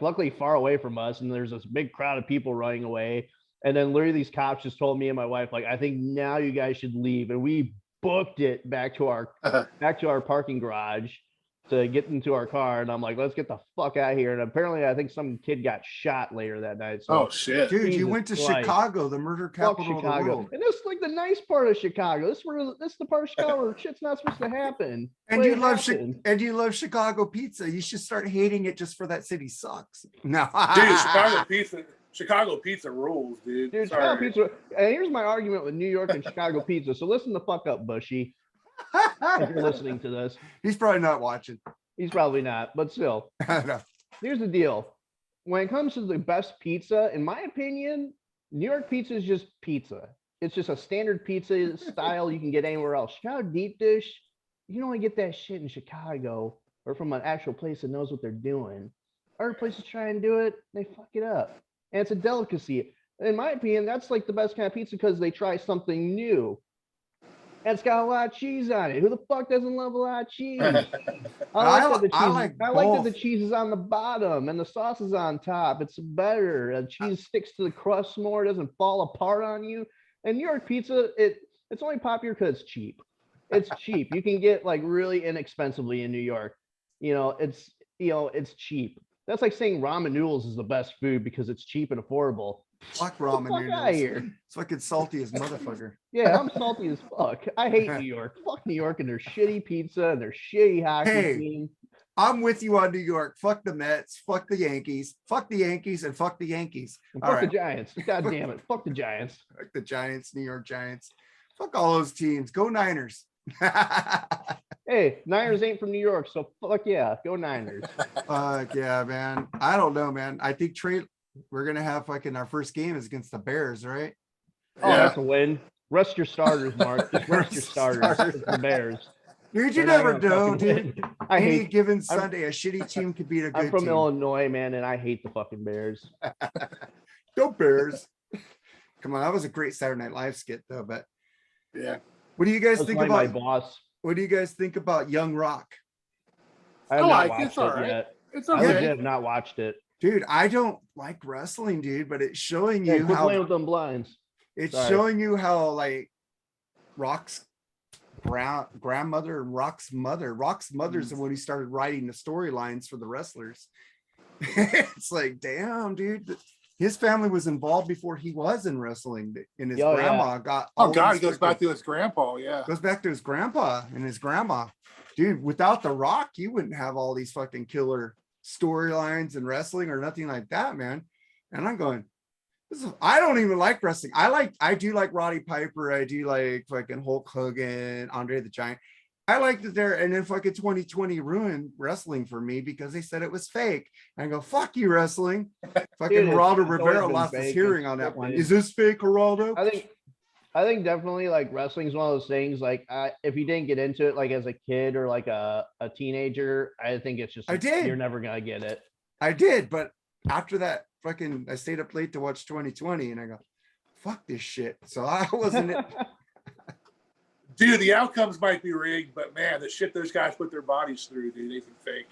luckily far away from us, and there's this big crowd of people running away. And then literally these cops just told me and my wife, like, I think now you guys should leave. And we booked it back to our parking garage to get into our car. And I'm like, let's get the fuck out of here. And apparently I think some kid got shot later that night. So Oh shit. Dude, you Jesus went to Christ. Chicago, the murder fuck capital of the Chicago. world. And this is like the nice part of Chicago. This is the part of Chicago where shit's not supposed to happen. And But you it love happened. you love Chicago pizza. You should start hating it just for that city sucks. No, Dude, Chicago pizza. Chicago pizza rules, dude. Dude, Sorry. Chicago pizza. And here's my argument with New York and Chicago pizza. So listen the fuck up, Bushy. If you're listening to this, He's probably not watching. he's probably not, but still. No. Here's the deal. When it comes to the best pizza, in my opinion, New York pizza is just pizza. It's just a standard pizza style you can get anywhere else. Chicago deep dish, you can only get that shit in Chicago or from an actual place that knows what they're doing. Other places try and do it, they fuck it up. And it's a delicacy. In my opinion, that's like the best kind of pizza because they try something new. And it's got a lot of cheese on it. Who the fuck doesn't love a lot of cheese? I like that the cheese is on the bottom and the sauce is on top. It's better. The cheese sticks to the crust more, doesn't fall apart on you. And New York pizza, it's only popular because it's cheap. It's cheap. You can get like really inexpensively in New York. It's cheap. That's like saying ramen noodles is the best food because it's cheap and affordable. Fuck ramen Fuck noodles. outta here. It's fucking salty as motherfucker. Yeah, I'm salty as fuck. I hate New York. Fuck New York and their shitty pizza and their shitty hockey team. I'm with you on New York. Fuck the Mets. Fuck the Yankees. Fuck the Yankees and fuck the Yankees. And fuck the Giants. God damn it. Fuck the Giants. Fuck the Giants, New York Giants. Fuck all those teams. Go Niners. Hey, Niners ain't from New York, so fuck yeah. Go Niners. Fuck yeah, man. I don't know, man. I think we're gonna have fucking our first game is against the Bears, right? Oh, that's a win. Rest your starters, Mark. Just rest your starters. It's the Bears. Dude, you never know, dude. I Any hate given Sunday, a shitty team could beat a good I'm from team. Illinois, man, and I hate the fucking Bears. Go Bears. Come on, that was a great Saturday Night Live skit, though. But Yeah. what do you guys think My about? boss. What do you guys think about Young Rock? I have I not like it. watched It's all it right. yet. It's I okay. legit have not watched it. Dude, I don't like wrestling, dude, but it's showing Hey, you quit playing how with them blinds. it's Sorry. showing you how like Rock's grandmother and Rock's mother's the one who started writing the storylines for the wrestlers. It's like, damn, dude, his family was involved before he was in wrestling, and his grandma got. Oh God, he goes back to his grandpa. Yeah, goes back to his grandpa and his grandma. Dude, without The Rock, you wouldn't have all these fucking killer storylines and wrestling or nothing like that, man. And I'm going, I don't even like wrestling. I do like Roddy Piper. I do like fucking Hulk Hogan, Andre the Giant. I liked it there. And then fucking 2020 ruined wrestling for me because they said it was fake. And I go, fuck you, wrestling. Fucking Geraldo Rivera lost his hearing on that one. Is this fake, Geraldo? I think definitely like wrestling is one of those things. Like, if you didn't get into it like as a kid or like a teenager, I think it's just you're never gonna get it. I did, but after that, I stayed up late to watch 2020, and I go, fuck this shit. So I wasn't it. Dude, the outcomes might be rigged, but man, the shit those guys put their bodies through, dude, they think fake.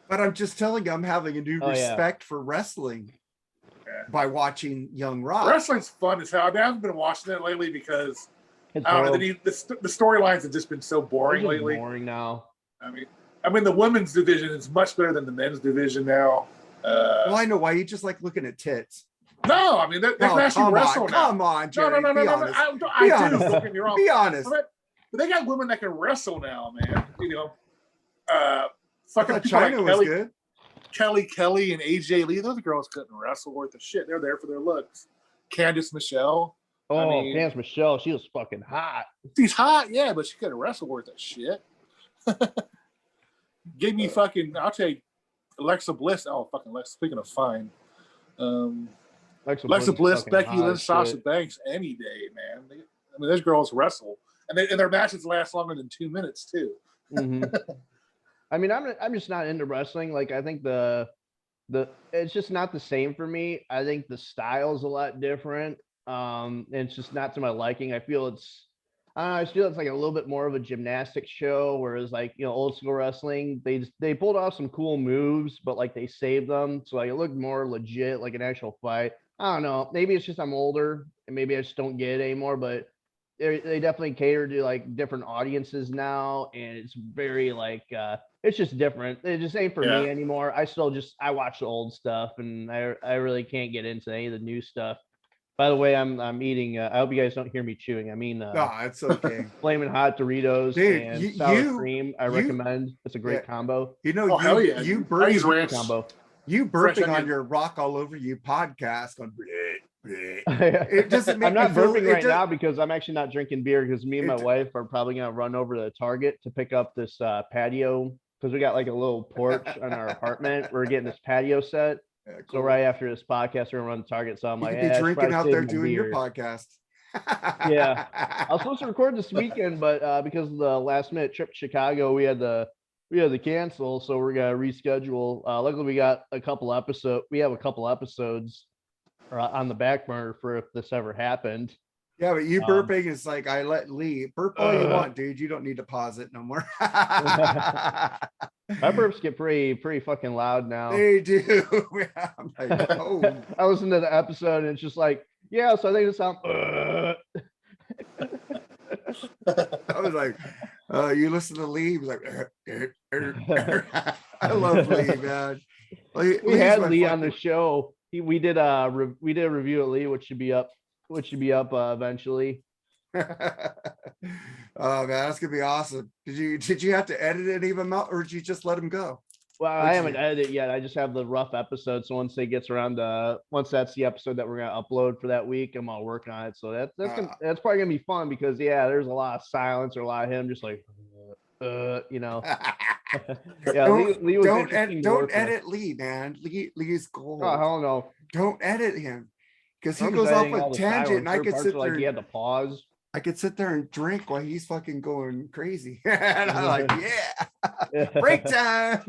But I'm just telling you, I'm having a new respect for wrestling by watching Young Rock. Wrestling's fun as hell. I mean, I haven't been watching it lately because I don't know, the storylines have just been so boring lately. Boring now. I mean, the women's division is much better than the men's division now. Well, I know why. You just like looking at tits. No, I mean, they can actually wrestle now. Come on, Jerry. No. Be honest. I do. Don't get me wrong. Be honest. But they got women that can wrestle now, man. You know, fucking China like was good. Kelly and AJ Lee, those girls couldn't wrestle worth of shit. They're there for their looks. Candice Michelle. Oh, Candice Michelle, she was fucking hot. She's hot, yeah, but she couldn't wrestle worth of shit. Give me fucking, I'll take Alexa Bliss. Oh, fucking Alexa. Speaking of fine. Alexa Bliss, Becky Lynch, Sasha Banks, any day, man. I mean, those girls wrestle. And their matches last longer than 2 minutes, too. Mm-hmm. I mean, I'm just not into wrestling. Like, I think the it's just not the same for me. I think the style's a lot different. And it's just not to my liking. I feel it's like a little bit more of a gymnastics show, whereas like, you know, old school wrestling, they pulled off some cool moves, but like they saved them. So like it looked more legit, like an actual fight. I don't know. Maybe it's just I'm older and maybe I just don't get it anymore, but they definitely cater to like different audiences now. And it's very like, it's just different. It just ain't for me anymore. I watch the old stuff and I really can't get into any of the new stuff. By the way, I'm eating. I hope you guys don't hear me chewing. I mean, no, it's okay. Flaming hot Doritos, dude, and sour cream. I recommend. It's a great combo. You know, you burping on your Rock All Over You podcast on It doesn't make I'm not me feel, burping it right just- now because I'm actually not drinking beer because me and my It- wife are probably gonna run over to Target to pick up this patio because we got like a little porch on our apartment. We're getting this patio set. Yeah, So cool. right after this podcast, we're gonna run to Target. So I'm You like, could be I should drinking probably out save there my doing your beer. podcast. Yeah. I was supposed to record this weekend, but because of the last minute trip to Chicago, we had to cancel. So we're gonna reschedule. Luckily, we got a couple episodes. We have a couple episodes on the back burner for if this ever happened. Yeah, but you burping is like I let Lee burp all you want, dude. You don't need to pause it no more. My burps get pretty fucking loud now. They do. I'm like, oh. I listened to the episode and it's just like, yeah. So I think it sounds. I was like, you listen to Lee, he was like, I love Lee, man. We had Lee on the show. We did a review of Lee, which should be up eventually. Oh man, that's gonna be awesome. Did you have to edit any of them out, or did you just let him go? Well, I haven't edited it yet. I just have the rough episode. So once once that's the episode that we're gonna upload for that week, I'm all working on it. So that's probably gonna be fun because there's a lot of silence or a lot of him just like, you know. Yeah, Lee was don't edit Lee, man. Lee's gold. Oh, hell no. Don't edit him because he goes off a tangent, and I could sit there. Like he had to pause. I could sit there and drink while he's fucking going crazy. And I'm like, yeah, break time.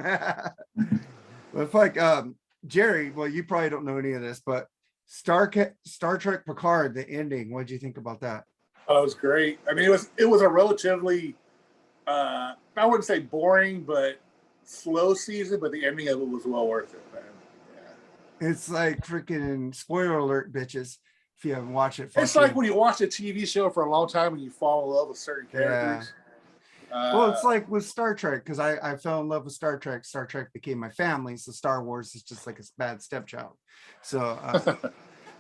But like Jerry, well, you probably don't know any of this, but Star Trek Picard, the ending, what did you think about that? Oh, it was great. I mean, it was a relatively I wouldn't say boring, but slow season, but the ending of it was well worth it, man. Yeah. It's like freaking spoiler alert, bitches. If you haven't watched it, it's like when you watch a TV show for a long time and you fall in love with certain characters. Yeah. Well, it's like with Star Trek, because I fell in love with Star Trek. Star Trek became my family, so Star Wars is just like a bad stepchild. So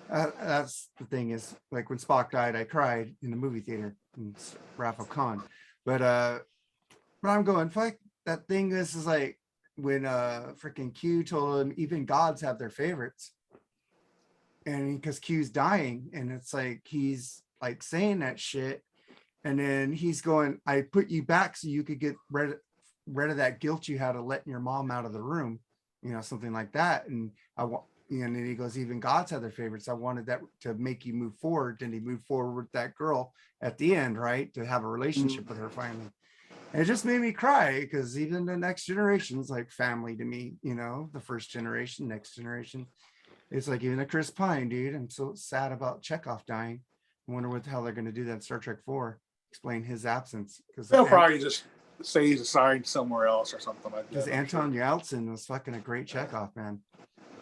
that's the thing is, like when Spock died, I cried in the movie theater in Wrath of Khan. But I'm going, fuck that thing. This is like when freaking Q told him even gods have their favorites. And because Q's dying, and it's like he's like saying that shit, and then he's going, I put you back so you could get rid of that guilt you had of letting your mom out of the room, you know, something like that. And and then he goes, even gods have their favorites. I wanted that to make you move forward. And he moved forward with that girl at the end, right, to have a relationship with her finally. And it just made me cry because even the next generation is like family to me, you know, the first generation, next generation. It's like even a Chris Pine, dude. I'm so sad about Chekhov dying. I wonder what the hell they're going to do that in Star Trek 4. Explain his absence. Because they'll probably just say he's assigned somewhere else or something like that. Because Anton Yeltsin was fucking a great Chekhov, man.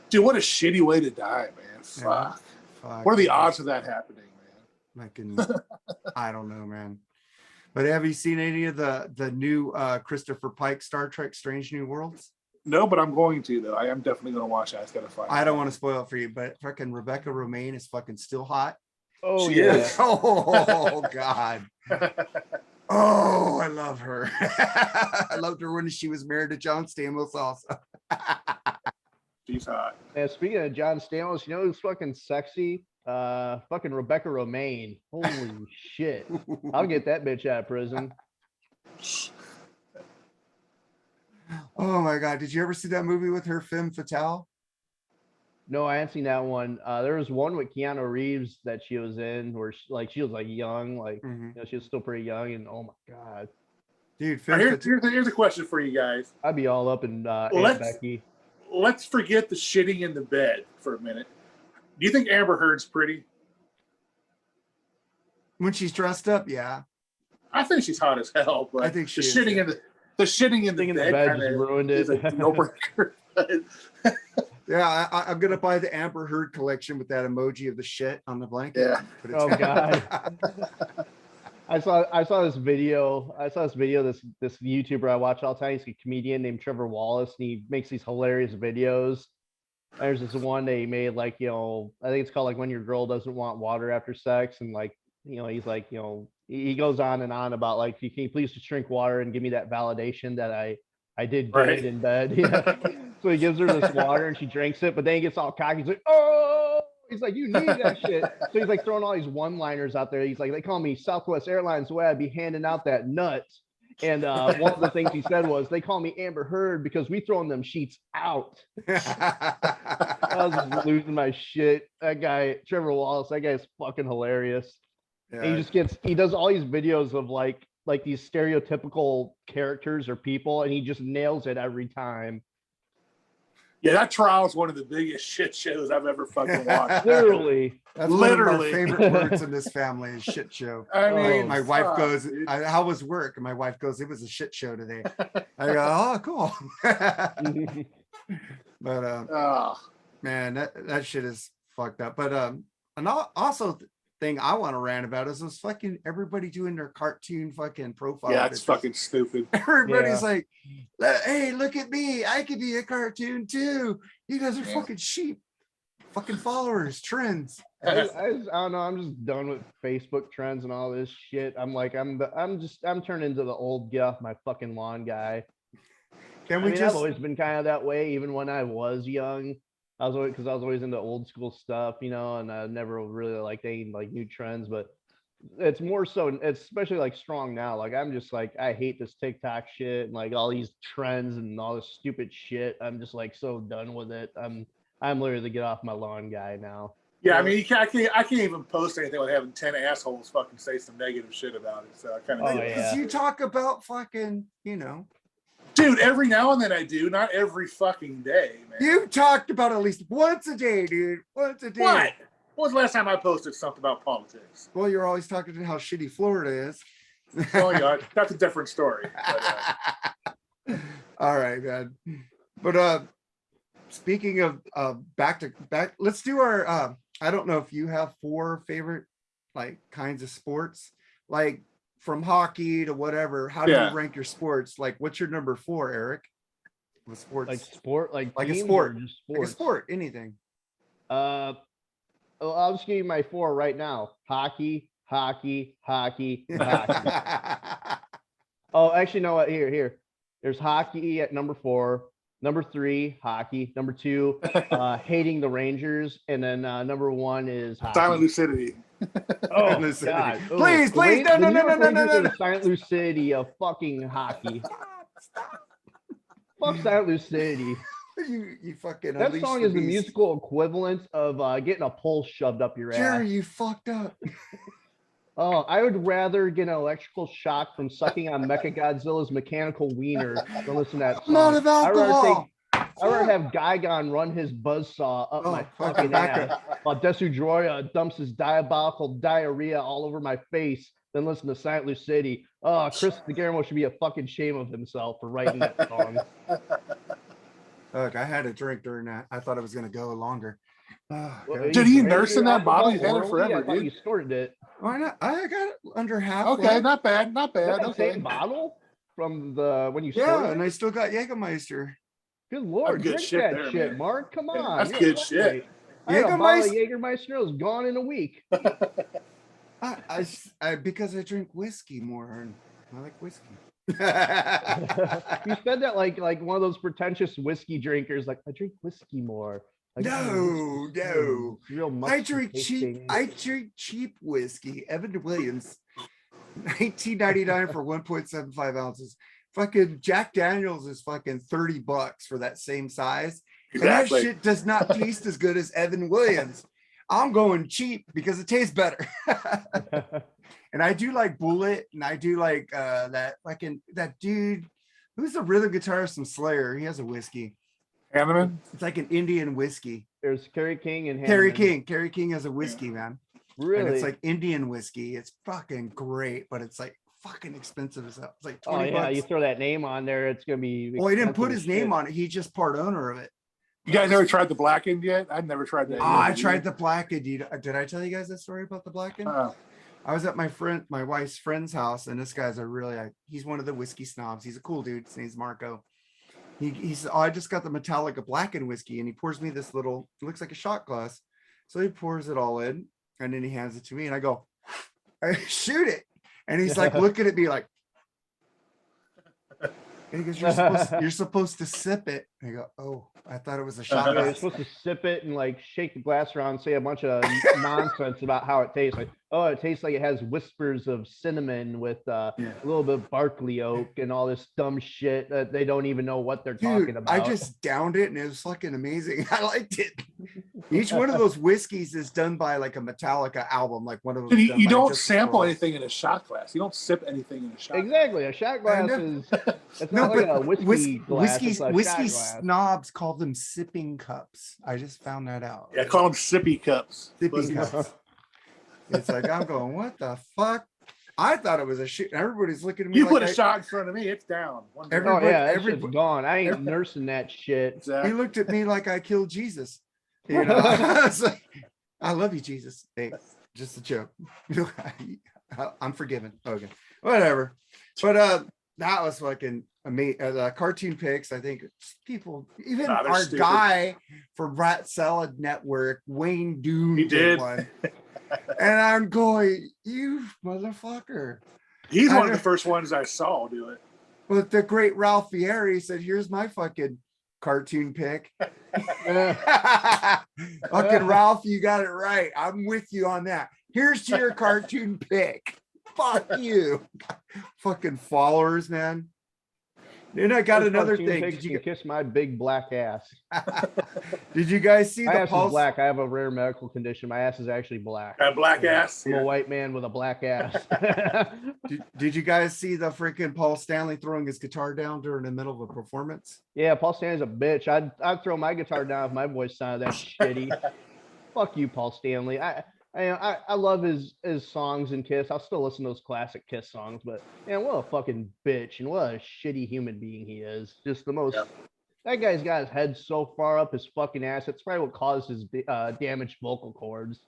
Dude, what a shitty way to die, man. Fuck. Fuck. What are the odds of that happening, man? I don't know, man. But have you seen any of the new Christopher Pike Star Trek Strange New Worlds? No, but I'm going to, though. I am definitely going to watch it. I just got to find I don't want to spoil it for you, but fucking Rebecca Romaine is fucking still hot. Oh, she yeah. is. Oh, God. Oh, I love her. I loved her when she was married to John Stamos also. She's hot. And speaking of John Stamos, you know who's fucking sexy? Fucking Rebecca Romaine. Holy shit. I'll get that bitch out of prison. Oh my God. Did you ever see that movie with her, Femme Fatale? No, I haven't seen that one. There was one with Keanu Reeves that she was in where she was like young, like you know, she was still pretty young, and oh my God. Dude, here's a question for you guys. I'd be all up in Aunt Becky. Let's forget the shitting in the bed for a minute. Do you think Amber Heard's pretty? When she's dressed up, yeah. I think she's hot as hell, but I think the shitting in the bed kind of ruined it. Like no breaker. Yeah, I'm gonna buy the Amber Heard collection with that emoji of the shit on the blanket. Yeah. Oh God. I saw this video. This YouTuber I watch all the time. He's a comedian named Trevor Wallace, and he makes these hilarious videos. There's this one that he made, like, you know, I think it's called like when your girl doesn't want water after sex, and like, you know, he's like, you know, he goes on and on about like, can you please just drink water and give me that validation that I did good in bed. Yeah. So he gives her this water and she drinks it, but then he gets all cocky. He's like, oh, He's like, you need that shit. So he's like throwing all these one-liners out there. He's like, they call me Southwest Airlines the way I'd be handing out that nut. And one of the things he said was, they call me Amber Heard because we throwing them sheets out. I was just losing my shit. That guy, Trevor Wallace, that guy is fucking hilarious. And he does all these videos of like these stereotypical characters or people, and he just nails it every time. Yeah, that trial is one of the biggest shit shows I've ever fucking watched. Literally. That's literally one of our favorite words in this family is shit show. I mean, my wife goes, how was work? And my wife goes, it was a shit show today. I go, oh, cool. But man, that shit is fucked up. But also thing I want to rant about is this fucking everybody doing their cartoon fucking profile. Yeah, it's fucking stupid. Everybody's like, hey, look at me. I could be a cartoon too. You guys are fucking sheep. Fucking followers, trends. I don't know. I'm just done with Facebook trends and all this shit. I'm like, I'm turning into the old get off my fucking lawn guy. I've always been kind of that way, even when I was young. I was always into old school stuff, you know, and I never really liked any like new trends, but it's more so, it's especially like strong now. Like I'm just like, I hate this TikTok shit and like all these trends and all this stupid shit. I'm just like so done with it. I'm literally the get off my lawn guy now. Yeah, I mean, I can't even post anything without having 10 assholes fucking say some negative shit about it. So I kind of because you talk about fucking, you know. Dude, every now and then I do, not every fucking day, man. You talked about at least once a day, dude. Once a day. What? When was the last time I posted something about politics? Well, you're always talking to how shitty Florida is. Oh, yeah, that's a different story. But, all right, man. But speaking of back, let's do our I don't know if you have 4 favorite like kinds of sports, like from hockey to whatever. How do you rank your sports? Like, what's your number 4, Eric? With sports, like a sport, like a sport, anything. I'll just give you my 4 right now: hockey. Oh, actually, no. Here. There's hockey at number 4. Number 3, hockey. Number 2, hating the Rangers, and then number 1 is hockey. Silent lucidity. Oh lucidity. God! Please, no. The Silent lucidity of fucking hockey. Fuck Silent lucidity. You fucking. That song is the musical equivalent of getting a pole shoved up your ass. Jerry, you fucked up. Oh, I would rather get an electrical shock from sucking on Mechagodzilla's mechanical wiener than listen to that song. Not about alcohol. I'd rather have Gigon run his buzzsaw up my fucking ass while Desudroya dumps his diabolical diarrhea all over my face than listen to Silent Lucidity. Oh, Chris DeGarmo should be a fucking shame of himself for writing that song. Look, I had a drink during that. I thought it was going to go longer. Dude, you nursing that bottle? You've had it forever, dude. You snorted it. Why not? I got it under half. Okay, not bad. That same bottle from the when you snorted. Yeah, and I still got Jägermeister. Good Lord, good drink shit that there, shit, man. Mark. Come on, that's good shit. I had a bottle of Jägermeister was gone in a week. I because I drink whiskey more, and I like whiskey. You said that like one of those pretentious whiskey drinkers. Like, I drink whiskey more. Like, no. Real I drink cheap whiskey. Evan Williams, 19.99 for 1.75 ounces. Fucking Jack Daniels is fucking $30 for that same size. Exactly. And that shit does not taste as good as Evan Williams. I'm going cheap because it tastes better. And I do like Bullet, and I do like that dude who's a rhythm guitarist from Slayer. He has a whiskey. Hanneman? It's like an Indian whiskey. There's Kerry King and Hanneman. Kerry King has a whiskey, man. Really? And it's like Indian whiskey. It's fucking great, but it's like fucking expensive as hell. It's like $20. Yeah, you throw that name on there, it's gonna be. Well, he didn't put his name on it. He's just part owner of it. You guys ever tried the Blackened yet? I've never tried that. I tried the Blackened. Did I tell you guys that story about the Blackened? I was at my wife's friend's house, and this guy's he's one of the whiskey snobs. He's a cool dude. His name's Marco. He said, I just got the Metallica Blackened whiskey, and he pours me this little, it looks like a shot glass. So he pours it all in, and then he hands it to me, and I go, I shoot it. And he's like looking at me like, And he goes, you're supposed to sip it. And I go, oh, I thought it was a shot Yeah, you're glass. supposed to sip it and like shake the glass around and say a bunch of nonsense about how it tastes. Like, oh, it tastes like it has whispers of cinnamon with a little bit of Barkley oak and all this dumb shit that they don't even know what they're talking about. I just downed it and it was fucking amazing. I liked it. Each one of those whiskeys is done by like a Metallica album, like one of those. You don't sample anything in a shot glass. You don't sip anything in a shot exactly. glass. A shot glass is it's not like a whiskey glass. Whiskey snobs call them sipping cups. I just found that out. Yeah, call them sippy cups. Sipping cups. It's like I'm going, what the fuck? I thought it was a shit. Everybody's looking at me. You put a shot in front of me, it's down. Everybody's gone. I ain't nursing that shit. Exactly. He looked at me like I killed Jesus. You know, I was like, I love you, Jesus. Hey, just a joke. I'm forgiven. Okay, whatever. But that was fucking amazing. Cartoon picks. I think people, even our stupid guy for Rat Salad Network, Wayne Doom, he did one. And I'm going, you motherfucker. He's one of the first ones I saw do it. But the great Ralph Fieri said, here's my fucking cartoon pick. Fucking Ralph, you got it right. I'm with you on that. Here's your cartoon pick. Fuck you. Fucking followers, man. Then I got another thing. Did you kiss my big black ass? Did you guys see my the ass pulse? Is black. I have a rare medical condition. My ass is actually black. A black ass. I'm a white man with a black ass. Did you guys see the freaking Paul Stanley throwing his guitar down during the middle of a performance? Yeah, Paul Stanley's a bitch. I'd throw my guitar down if my voice sounded that shitty. Fuck you, Paul Stanley. I love his songs and Kiss. I'll still listen to those classic Kiss songs, but man, what a fucking bitch and what a shitty human being he is. Just the most. Yep. That guy's got his head so far up his fucking ass. That's probably what caused his damaged vocal cords.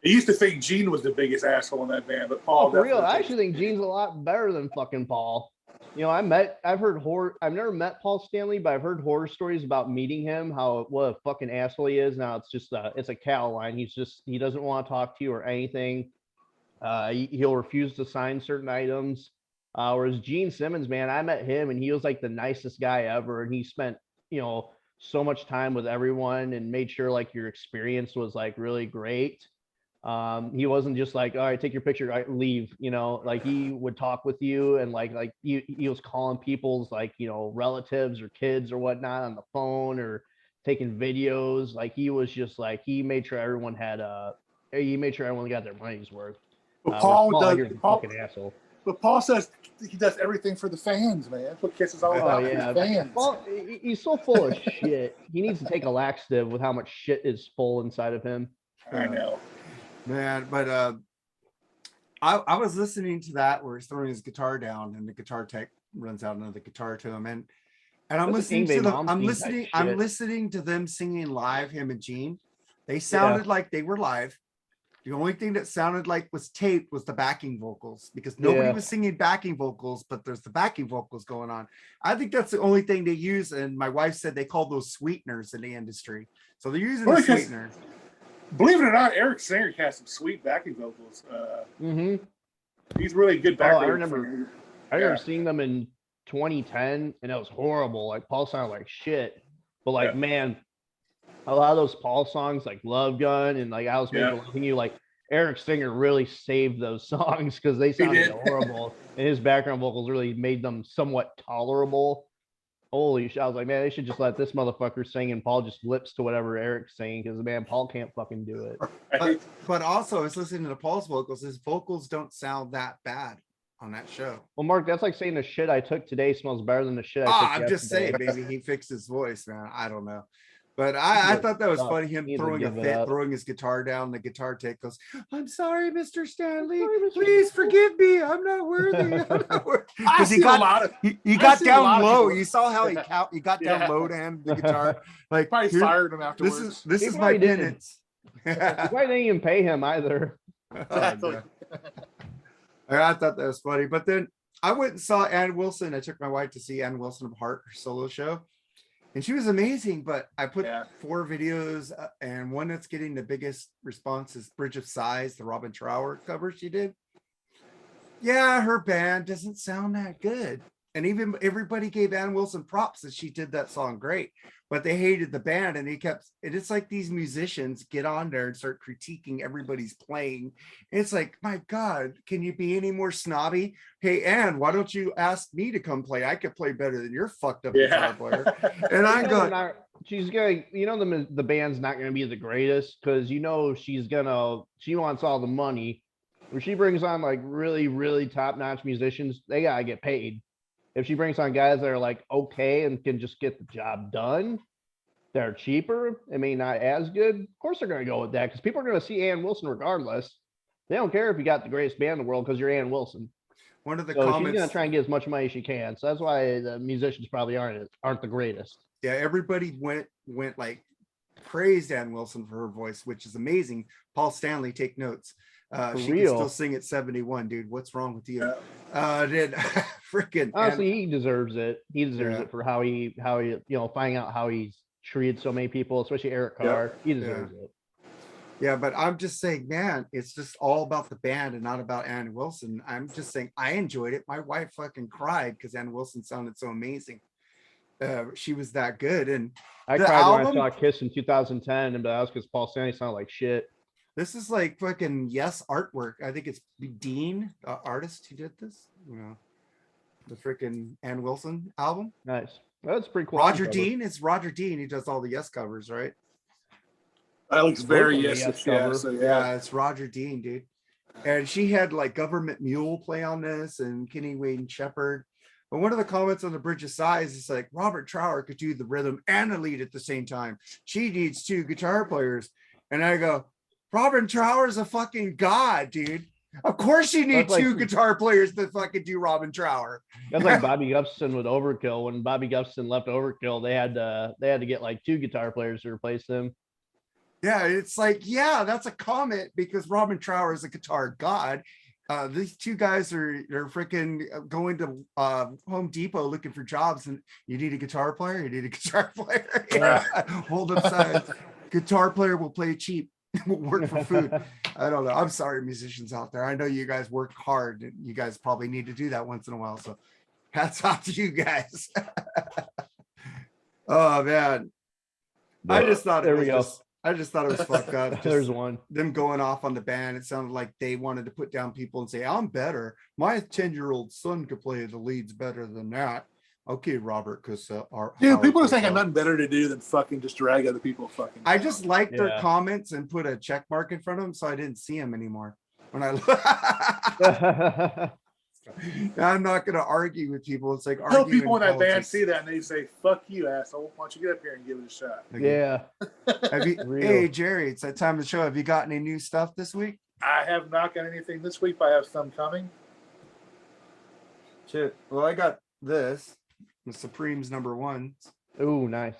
I used to think Gene was the biggest asshole in that band, but Paul. For real, I actually think Gene's a lot better than fucking Paul. You know, I've never met Paul Stanley, but I've heard horror stories about meeting him, what a fucking asshole he is. Now it's just it's a cattle line. He doesn't want to talk to you or anything. He'll refuse to sign certain items. Whereas Gene Simmons, man, I met him and he was like the nicest guy ever. And he spent, so much time with everyone and made sure like your experience was like really great. He wasn't just like, all right, take your picture, right, leave, like he would talk with you and like he was calling people's like, relatives or kids or whatnot on the phone or taking videos. Like he was just like, he made sure everyone got their money's worth. But Paul fucking asshole. But Paul says he does everything for the fans, man. That's what Kiss is all about. Oh, yeah. Fans. Paul, he's so full of shit. He needs to take a laxative with how much shit is full inside of him. I know. Man, but I was listening to that where he's throwing his guitar down and the guitar tech runs out another guitar to him, and I'm listening to them. I'm listening to them singing live, him and Gene. They sounded like they were live. The only thing that sounded like was taped was the backing vocals because nobody was singing backing vocals, but there's the backing vocals going on. I think that's the only thing they use. And my wife said they call those sweeteners in the industry. So they're using the sweeteners. Believe it or not, Eric Singer has some sweet backing vocals. He's really good backing. I remember seeing them in 2010 and it was horrible. Like Paul sounded like shit, but like, man, a lot of those Paul songs like Love Gun and like I Was Made for Loving You, like Eric Singer really saved those songs because they sounded horrible and his background vocals really made them somewhat tolerable. Holy shit. I was like, man, they should just let this motherfucker sing and Paul just lips to whatever Eric's saying because man, Paul can't fucking do it. But also I was listening to Paul's vocals. His vocals don't sound that bad on that show. Well, Mark, that's like saying the shit I took today smells better than the shit I took I'm just saying, maybe he fixed his voice, man. I don't know. But I thought that was funny, him throwing a fit, throwing his guitar down. The guitar tech goes, I'm sorry, Mr. Stanley. Please forgive me. I'm not worthy. Because he got down low. You saw how he got down low to him, the guitar. Like probably fired him afterwards. This is my penance. Why didn't even pay him either? I thought that was funny. But then I went and saw Ann Wilson. I took my wife to see Ann Wilson of Heart, her solo show. And she was amazing, but I put 4 videos and one that's getting the biggest response is Bridge of Sighs, the Robin Trower cover she did. Yeah, her band doesn't sound that good. And even everybody gave Ann Wilson props that she did that song great, but they hated the band and it's like these musicians get on there and start critiquing everybody's playing. It's like, my God, can you be any more snobby? Hey, Ann, why don't you ask me to come play? I could play better than your fucked up guitar player. And I go, she's gonna, the band's not gonna be the greatest because she wants all the money. When she brings on like really, really top-notch musicians, they gotta get paid. If she brings on guys that are like okay and can just get the job done, they're cheaper, I mean, not as good, of course they're gonna go with that because people are gonna see Ann Wilson regardless. They don't care if you got the greatest band in the world because you're Ann Wilson. One of the comments, she's gonna try and get as much money as she can. So that's why the musicians probably aren't the greatest. Yeah, everybody went like praised Ann Wilson for her voice, which is amazing. Paul Stanley, take notes. She can still sing at 71, dude. What's wrong with you? Did freaking honestly, he deserves it. He deserves it for how he finding out how he's treated so many people, especially Eric Carr. He deserves it. Yeah, but I'm just saying, man, it's just all about the band and not about Ann Wilson. I'm just saying I enjoyed it. My wife fucking cried because Ann Wilson sounded so amazing. She was that good. And I cried when I saw Kiss in 2010, and that was because Paul Stanley sounded like shit. This is like fucking artwork. I think it's Dean, artist, who did this. The freaking Ann Wilson album. Nice. That's pretty cool. Roger Dean. It's Roger Dean. He does all the Yes covers, right? That looks very yes. Yeah, it's Roger Dean, dude. And she had like Government Mule play on this, and Kenny Wayne Shepherd. But one of the comments on the Bridge of Sighs is like, Robert Trower could do the rhythm and the lead at the same time. She needs 2 guitar players. And I go, Robert Trower is a fucking god, dude. Of course you need 2 guitar players to fucking do Robin Trower. That's like Bobby Gustafson with Overkill. When Bobby Gustafson left Overkill, they had to get like 2 guitar players to replace him. Yeah, it's like, yeah, that's a comment because Robin Trower is a guitar god. These 2 guys are freaking going to Home Depot looking for jobs, and you need a guitar player. You need a guitar player. Hold up sides. Guitar player will play cheap. Will work for food. I don't know. I'm sorry, musicians out there. I know you guys work hard. And you guys probably need to do that once in a while. So, hats off to you guys. Oh man, I just thought it was fucked up. There's one. Them going off on the band. It sounded like they wanted to put down people and say, I'm better. My 10-year-old son could play the leads better than that. Okay, Robert, because people are saying I have nothing better to do than fucking just drag other people fucking down. I just liked their comments and put a check mark in front of them so I didn't see them anymore. When I I'm not going to argue with people. It's like tell people in that band see that and they say, fuck you, asshole. Why don't you get up here and give it a shot? Yeah. Hey, Jerry, it's that time of the show. Have you got any new stuff this week? I have not got anything this week, but I have some coming. Shit. Well, I got this. The Supremes #1. Oh, nice.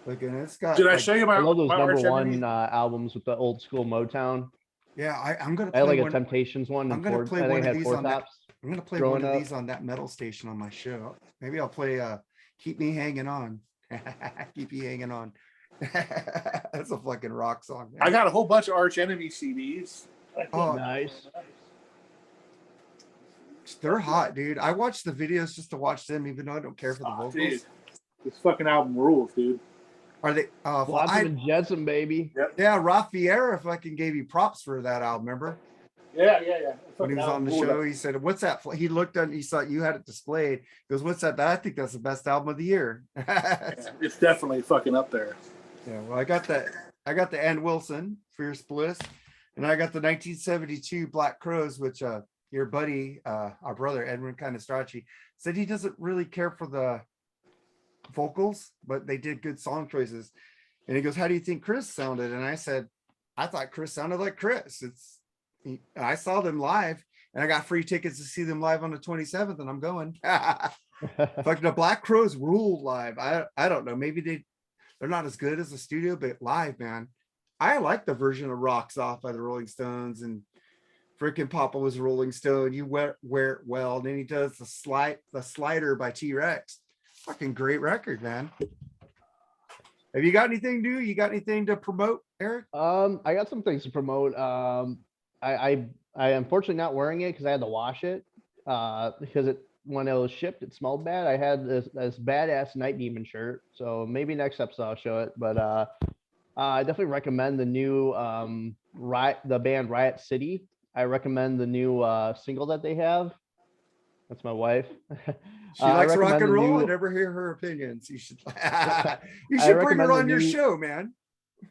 Look, and it's got. Did I show you my? I love those my #1 albums with the old school Motown. Yeah, I'm gonna. I had like a Temptations one. I'm gonna play one of these on that. I'm gonna play one of up. These on that metal station on my show. Maybe I'll play "Keep Me Hanging On." Keep you hanging on. That's a fucking rock song. Man. I got a whole bunch of Arch Enemy CDs. Oh, nice. They're hot, dude. I watch the videos just to watch them, even though I don't care for the vocals. Dude. This fucking album rules, dude. Are they? Blossom Jetson, baby. Yep. Yeah, Raffiera fucking gave you props for that album. Remember? Yeah. When he was on the show, he said, "What's that?" He looked on. He saw you had it displayed. He goes, "What's that?" I think that's the best album of the year. It's definitely fucking up there. Yeah. Well, I got that. I got the Ann Wilson Fierce Bliss, and I got the 1972 Black Crows, which your buddy, our brother Edwin Canestracci, said he doesn't really care for the vocals, but they did good song choices. And he goes, "How do you think Chris sounded?" And I said, "I thought Chris sounded like Chris." I saw them live, and I got free tickets to see them live on the 27th, and I'm going. Fucking the Black Crows ruled live. I don't know. Maybe they're not as good as the studio, but live, man. I like the version of Rocks Off by the Rolling Stones, and freaking Papa Was a Rolling Stone. You wear it well. And then he does the Slider by T-Rex. Fucking great record, man. Have you got anything new? You got anything to promote, Eric? I got some things to promote. I unfortunately not wearing it because I had to wash it. Because when it was shipped, it smelled bad. I had this badass Night Demon shirt, so maybe next episode I'll show it. But I definitely recommend the new the band Riot City. I recommend the new single that they have. That's my wife. She likes rock recommend and the roll. new- I never hear her opinions. You should I bring her recommend the on your new- show, man.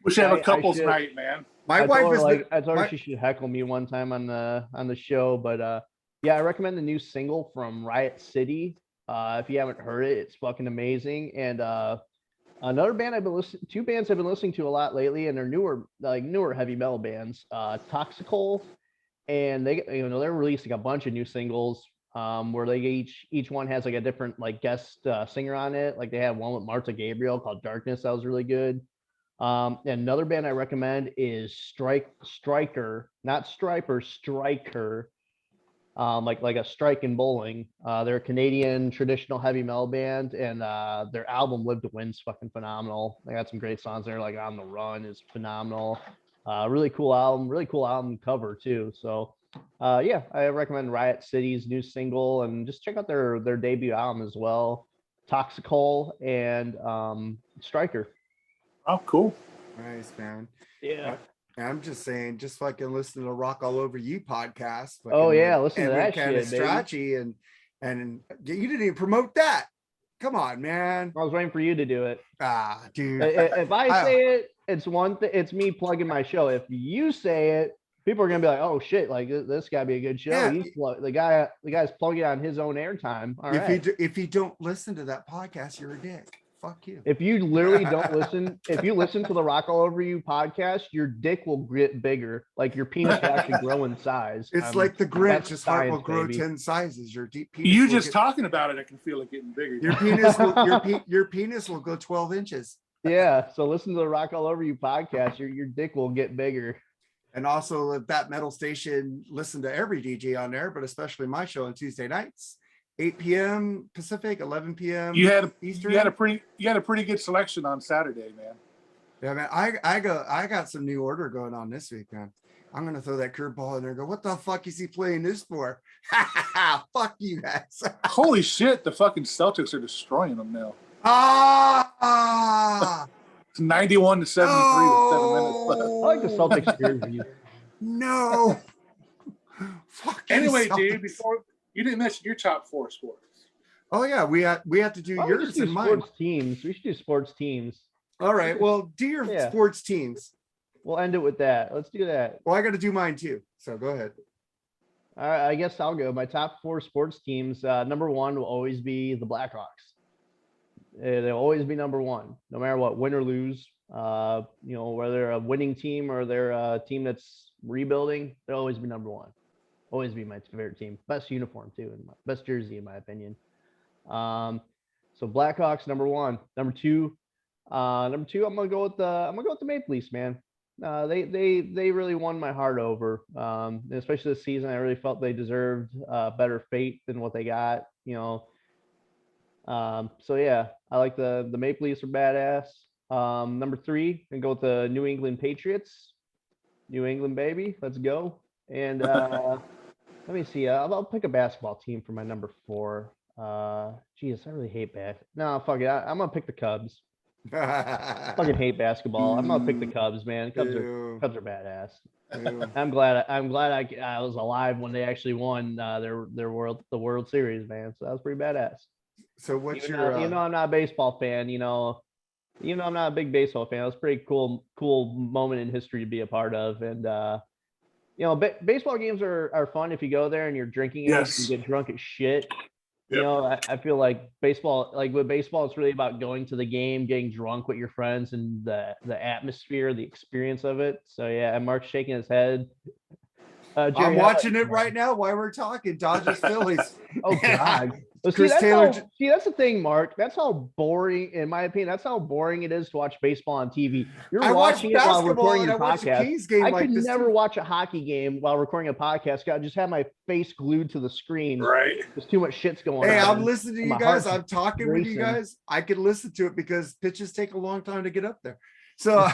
We should have I a couples should- night, man. My I wife told her, is like I told her my- she should heckle me one time on the show, but yeah, I recommend the new single from Riot City. If you haven't heard it, it's fucking amazing. And another band two bands I've been listening to a lot lately, and they're newer heavy metal bands, Toxical, and they're releasing a bunch of new singles where they each one has like a different like guest singer on it. Like they have one with Martha Gabriel called Darkness that was really good. And another band I recommend is Striker, not Striper, Striker. Like a strike in bowling. They're a Canadian traditional heavy metal band, and their album Live to Win's fucking phenomenal. They got some great songs there, like On the Run is phenomenal. Really cool album cover too. So yeah, I recommend Riot City's new single, and just check out their debut album as well, Toxical and Striker. Oh, cool. Nice, man. Yeah. I'm just saying, just fucking listen to the Rock All Over You podcast. Oh, fucking yeah, with listen to Edwin that shit, baby. Canestracci, and you didn't even promote that. Come on, man. I was waiting for you to do it. Ah, dude. If I say it, it's one thing. It's me plugging my show. If you say it, people are gonna be like, "Oh shit! Like this gotta be a good show." Yeah. He's the guy's plugging on his own airtime. All right. If you don't listen to that podcast, you're a dick. Fuck you. If you literally don't listen, if you listen to the Rock All Over You podcast, your dick will get bigger. Like your penis will actually grow in size. It's like the Grinch. that's His heart will science, grow baby. 10 sizes. Your deep penis. You will just get- talking about it, I can feel it getting bigger. Your penis will your penis will go 12 inches. Yeah. So listen to the Rock All Over You podcast. Your dick will get bigger. And also at that metal station, listen to every DJ on there, but especially my show on Tuesday nights, 8 p.m. Pacific, 11 p.m. You had Eastern. a pretty good selection on Saturday, man. Yeah, man. I got some new order going on this week, man. I'm gonna throw that curveball in there and go, what the fuck is he playing this for? Fuck you guys. Holy shit, the fucking Celtics are destroying them now. It's 91 to 73 with 7 minutes left. I like the Celtics jersey. No. Fuck you, Anyway, Celtics. dude, before you didn't mention your top 4 sports. Oh yeah, we have to do Why don't we yours just do and mine. sports teams. We should do sports teams. All right. Well, do your Yeah. sports teams. We'll end it with that. Let's do that. Well, I got to do mine too. So go ahead. All right, I guess I'll go. My top 4 sports teams. Number 1 will always be the Blackhawks. They'll always be number 1, no matter what, win or lose. Whether they're a winning team or they're a team that's rebuilding, they'll always be number 1. Always be my favorite team. Best uniform too, and best jersey in my opinion. So Blackhawks number 1. Number 2, I'm gonna go with the Maple Leafs, man. They really won my heart over, especially this season. I really felt they deserved better fate than what they got. So yeah, I like the Maple Leafs are badass. Number 3, and go with the New England Patriots. New England, baby, let's go. And let me see. I'll pick a basketball team for my number 4. Geez, I really hate No, fuck it. I'm gonna pick the Cubs. Fucking hate basketball. I'm gonna pick the Cubs, man. Cubs are badass. Ew. I'm glad I was alive when they actually won the World Series, man. So that was pretty badass. So what's Even your? though, I'm not a baseball fan. Even though I'm not a big baseball fan, it was a pretty cool moment in history to be a part of. And baseball games are fun if you go there and you're drinking it. Yes. You get drunk as shit. Yep. I feel like baseball, with baseball, it's really about going to the game, getting drunk with your friends, and the atmosphere, the experience of it. So yeah, and Mark's shaking his head. Jerry, I'm watching it right now while we're talking. Dodgers, Phillies. Oh God. Well, Chris Taylor. That's the thing, Mark. That's how boring, in my opinion, that's how boring it is to watch baseball on TV. You're I watch watching it while basketball recording and your I watch a podcast. Kings game I like could this. never watch a hockey game while recording a podcast. I just have my face glued to the screen. Right. There's too much shit's going Hey, on. I'm listening to My you guys. heart's I'm talking with you racing. guys. I can listen to it because pitches take a long time to get up there. So,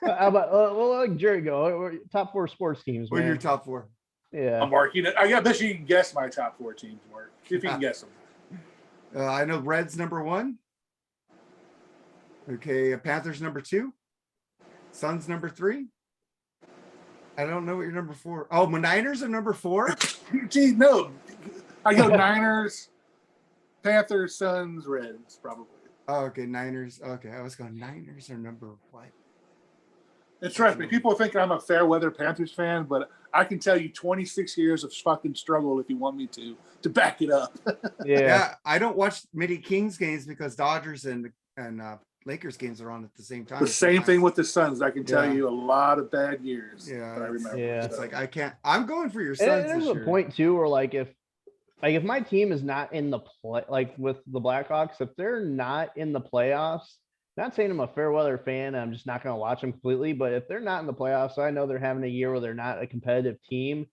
How about, well, let Jerry go. Top 4 sports teams, what are man. your top 4? Yeah. Mark, I bet you can guess my top 4 teams, Mark. See if you can guess them. I know Reds number 1. Okay, Panthers number 2. Suns number 3. I don't know what your number 4. Oh, my Niners are number 4. Gee, no. I go Niners, Panthers, Suns, Reds, probably. Oh, okay, Niners. Okay, I was going Niners are number what? And trust me, people think I'm a fair weather Panthers fan, but I can tell you 26 years of fucking struggle if you want me to back it up. Yeah, I don't watch many Kings games because Dodgers and Lakers games are on at the same time. The same thing with the Suns. I can tell you a lot of bad years. Yeah, that I remember. Yeah. It's like I can't. I'm going for your And Suns there's this a year. point too where like if my team is not in the play, like with the Blackhawks, if they're not in the playoffs, not saying I'm a fair weather fan, I'm just not going to watch them completely. But if they're not in the playoffs, I know they're having a year where they're not a competitive team.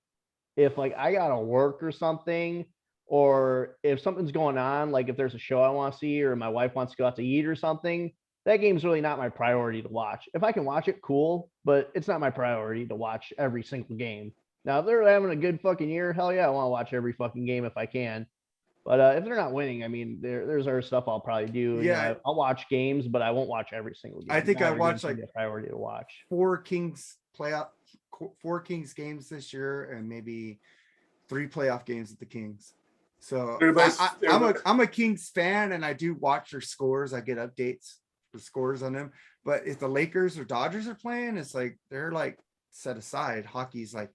If like I got to work or something, or if something's going on, like if there's a show I want to see, or my wife wants to go out to eat or something, that game's really not my priority to watch. If I can watch it, cool, but it's not my priority to watch every single game. Now, if they're having a good fucking year, hell yeah, I want to watch every fucking game if I can. But if they're not winning, I mean, there's other stuff I'll probably do. Yeah. I'll watch games, but I won't watch every single game. I think Not I every watched game's like gonna be a priority to watch. 4 Kings games this year, and maybe 3 playoff games at the Kings. So I'm a Kings fan, and I do watch their scores. I get updates, the scores on them. But if the Lakers or Dodgers are playing, it's like they're like set aside. Hockey's like,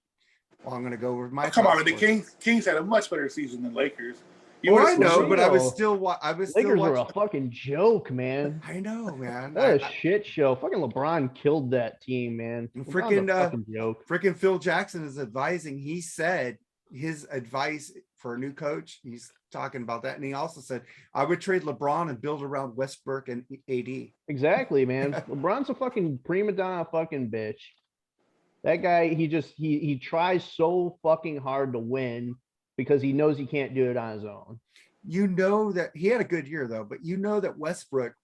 well, I'm going to go with my. Come on, the Kings had a much better season than Lakers. I know, but I was still. Lakers were a fucking joke, man. I know, man. What a shit show. Fucking LeBron killed that team, man. Freaking Phil Jackson is advising. He said his advice for a new coach. He's talking about that, and he also said I would trade LeBron and build around Westbrook and AD. Exactly, man. LeBron's a fucking prima donna fucking bitch. That guy, he tries so fucking hard to win because he knows he can't do it on his own. You know that he had a good year though, but you know that Westbrook,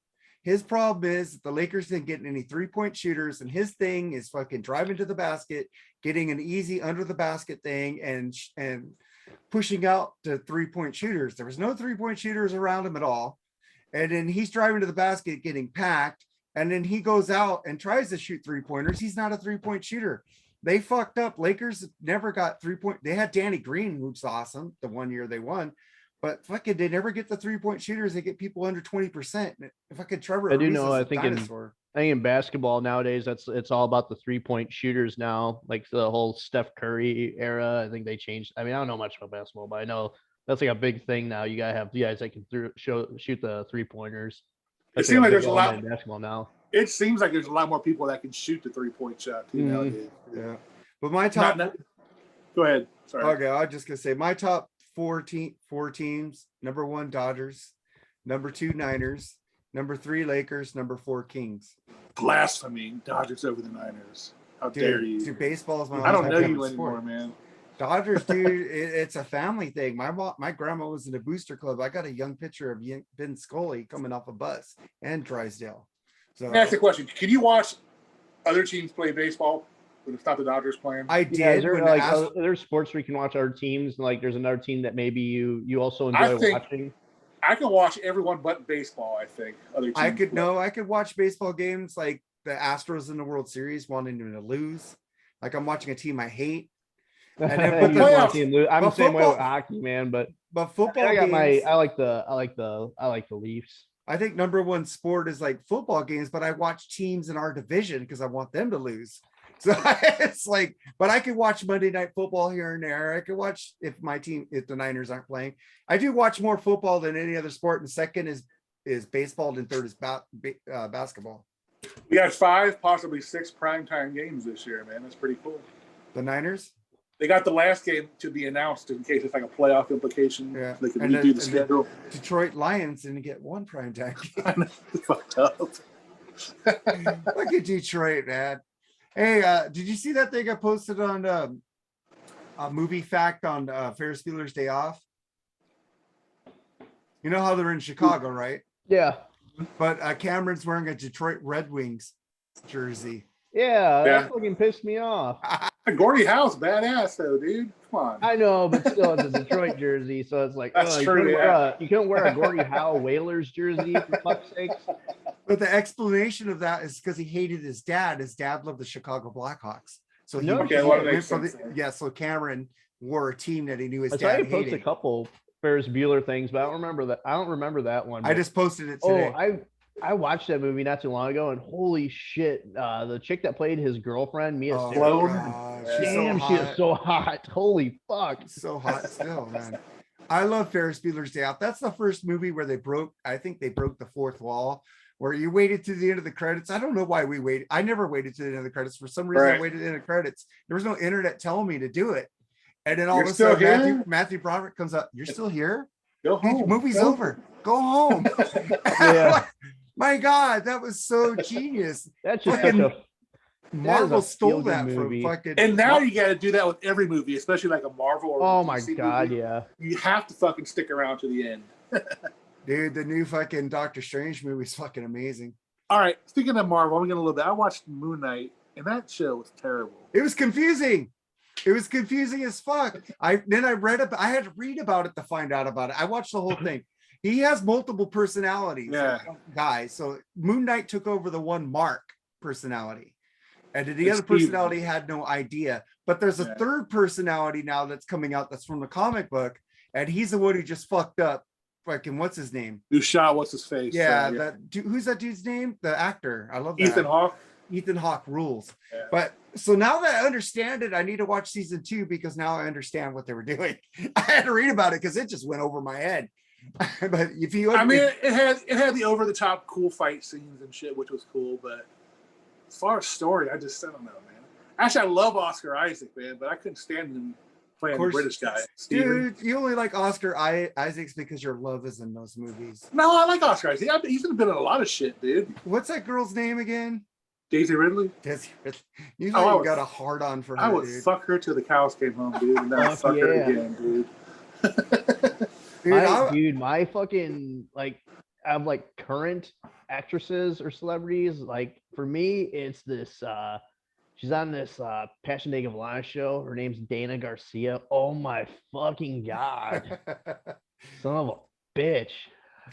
his problem is the Lakers didn't get any 3-point shooters, and his thing is fucking driving to the basket, getting an easy under the basket thing, and pushing out to 3-point shooters. There was no 3-point shooters around him at all, and then he's driving to the basket, getting packed, and then he goes out and tries to shoot 3-pointers. He's not a 3-point shooter. They fucked up. Lakers never got 3-point. They had Danny Green, who's awesome, the one year they won. But fucking, they never get the 3-point shooters. They get people under 20%. If I could, Trevor, I do know. I think in basketball nowadays, it's all about the 3-point shooters now. Like the whole Steph Curry era. I think they changed. I mean, I don't know much about basketball, but I know that's like a big thing now. You gotta have guys that can shoot the 3-pointers. It seems like there's a lot in basketball now. It seems like there's a lot more people that can shoot the 3-point shot too nowadays. Yeah, but my top. Go ahead. Sorry. Okay, I was just gonna say my top four teams. Number 1, Dodgers. Number 2, Niners. Number 3, Lakers. Number 4, Kings. Blasphemy! Dodgers over the Niners. How dare you? Dude, baseball is my. I don't know you anymore, man. Dodgers, dude, it's a family thing. My grandma was in a booster club. I got a young picture of Ben Scully coming off a bus and Drysdale. So let me ask you a question. Can you watch other teams play baseball when it's not the Dodgers playing? I did. There's sports where you can watch other teams. Like there's another team that maybe you also enjoy watching. I can watch everyone but baseball. I think other teams. I could watch baseball games like the Astros in the World Series wanting them to lose. Like I'm watching a team I hate. And then, I'm the same way with hockey, man. But football. I like the Leafs. I think number 1 sport is like football games, but I watch teams in our division because I want them to lose. So it's like, but I could watch Monday Night Football here and there. I could watch if the Niners aren't playing. I do watch more football than any other sport. And second is baseball, and third is basketball. We got 5, possibly 6 primetime games this year, man. That's pretty cool. The Niners? They got the last game to be announced in case it's like a playoff implication. Yeah. They can redo the schedule. Detroit Lions didn't get 1 primetime game. Fucked up. Look at Detroit, man. Hey, did you see that thing I posted on a movie fact on Ferris Bueller's Day Off? You know how they're in Chicago, right? Yeah. But Cameron's wearing a Detroit Red Wings jersey. Yeah, that fucking pissed me off. Gordie Howe's badass though, dude. Come on. I know, but still, it's a Detroit jersey, so it's like, That's you true, you couldn't wear a Gordie Howe Whalers jersey for fuck's sakes. But the explanation of that is because he hated his dad. His dad loved the Chicago Blackhawks. So he No Okay, well, that went makes for the, sense then. yeah. So Cameron wore a team that he knew his I saw dad you post a hated. couple Ferris Bueller things, but I don't remember that. I don't remember that one. I just posted it today. I watched that movie not too long ago, and holy shit, the chick that played his girlfriend, Mia Oh, Sarah, God, she's damn, so she hot. is so hot. Holy fuck. So hot still, man. I love Ferris Bueller's Day Off. That's the first movie where I think they broke the fourth wall, where you waited to the end of the credits. I don't know why we waited. I never waited to the end of the credits. For some reason, I waited to the end of the credits. There was no internet telling me to do it. And then all of a sudden, Matthew Broderick comes up. You're still here? Go home. Dude, movie's over. Go home. Yeah. My God, that was so genius. That's just Fucking such a Marvel stole feel-good that movie. from fucking. And now you got to do that with every movie, especially like a Marvel or Oh a my DC God, movie. yeah. You have to fucking stick around to the end. Dude, the new fucking Doctor Strange movie is fucking amazing. All right, speaking of Marvel, I'm getting a little bit. I watched Moon Knight, and that show was terrible. It was confusing. It was confusing as fuck. I had to read about it to find out about it. I watched the whole thing. He has multiple personalities. Yeah. Guys. So Moon Knight took over the one Mark personality. And the It's other personality had no idea. But there's a Yeah. third personality now that's coming out that's from the comic book. And he's the one who just fucked up. Fucking what's his name? Who shot what's his face? Yeah, who's that dude's name? The actor. I love that. Ethan Hawke. Ethan Hawke rules. Yeah. But so now that I understand it, I need to watch season 2 because now I understand what they were doing. I had to read about it because it just went over my head. But if you, I mean, it had the over the top cool fight scenes and shit, which was cool. But as far as story, I don't know, man. Actually, I love Oscar Isaac, man, but I couldn't stand him playing the British guy. Steven. Dude, you only like Oscar Isaacs because your love is in those movies. No, I like Oscar Isaac. He's been in a lot of shit, dude. What's that girl's name again? Daisy Ridley. You Oh, got a hard on for her. I would dude. fuck her till the cows came home, dude, and then I'd fuck her again, dude. My fucking like, I have like current actresses or celebrities. Like for me, it's this. She's on this Passion Day Gavlana show. Her name's Dana Garcia. Oh my fucking God, son of a bitch.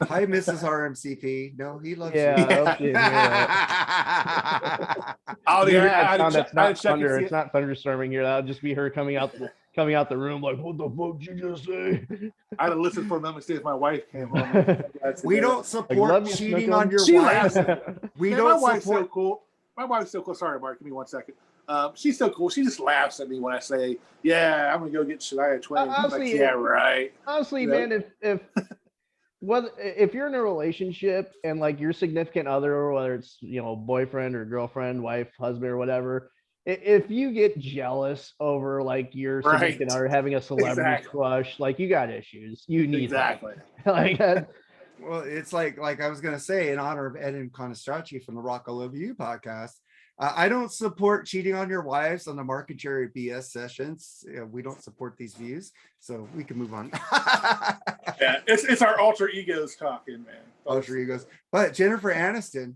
Hi, Mrs. RMCP. No, he loves Yeah, you. I hope you hear that. Oh, yeah, That's not thunder. It's not thunderstorming here. That'll just be her coming out the room like, what the fuck did you just say? I'd have listened for a moment to see if my wife came home. We don't support love you, cheating Snookum. on your She wife. laughs. We Man, don't my wife's support. so cool. My wife's so cool. Sorry, Mark. Give me 1 second. She's so cool. She just laughs at me when I say, "Yeah, I'm gonna go get Shania Twain." She's Honestly, like, yeah, right. Honestly, You know? man, if you're in a relationship and like your significant other, whether it's boyfriend or girlfriend, wife, husband, or whatever, if you get jealous over like your significant other having a celebrity crush, like you got issues. You need Exactly. like that. Well, it's like I was gonna say in honor of Ed and Conestracci from the Rock All Over You podcast. I don't support cheating on your wives on the Mark and Jerry BS sessions. We don't support these views, so we can move on. Yeah, it's our alter egos talking, man. Alter egos, but Jennifer Aniston.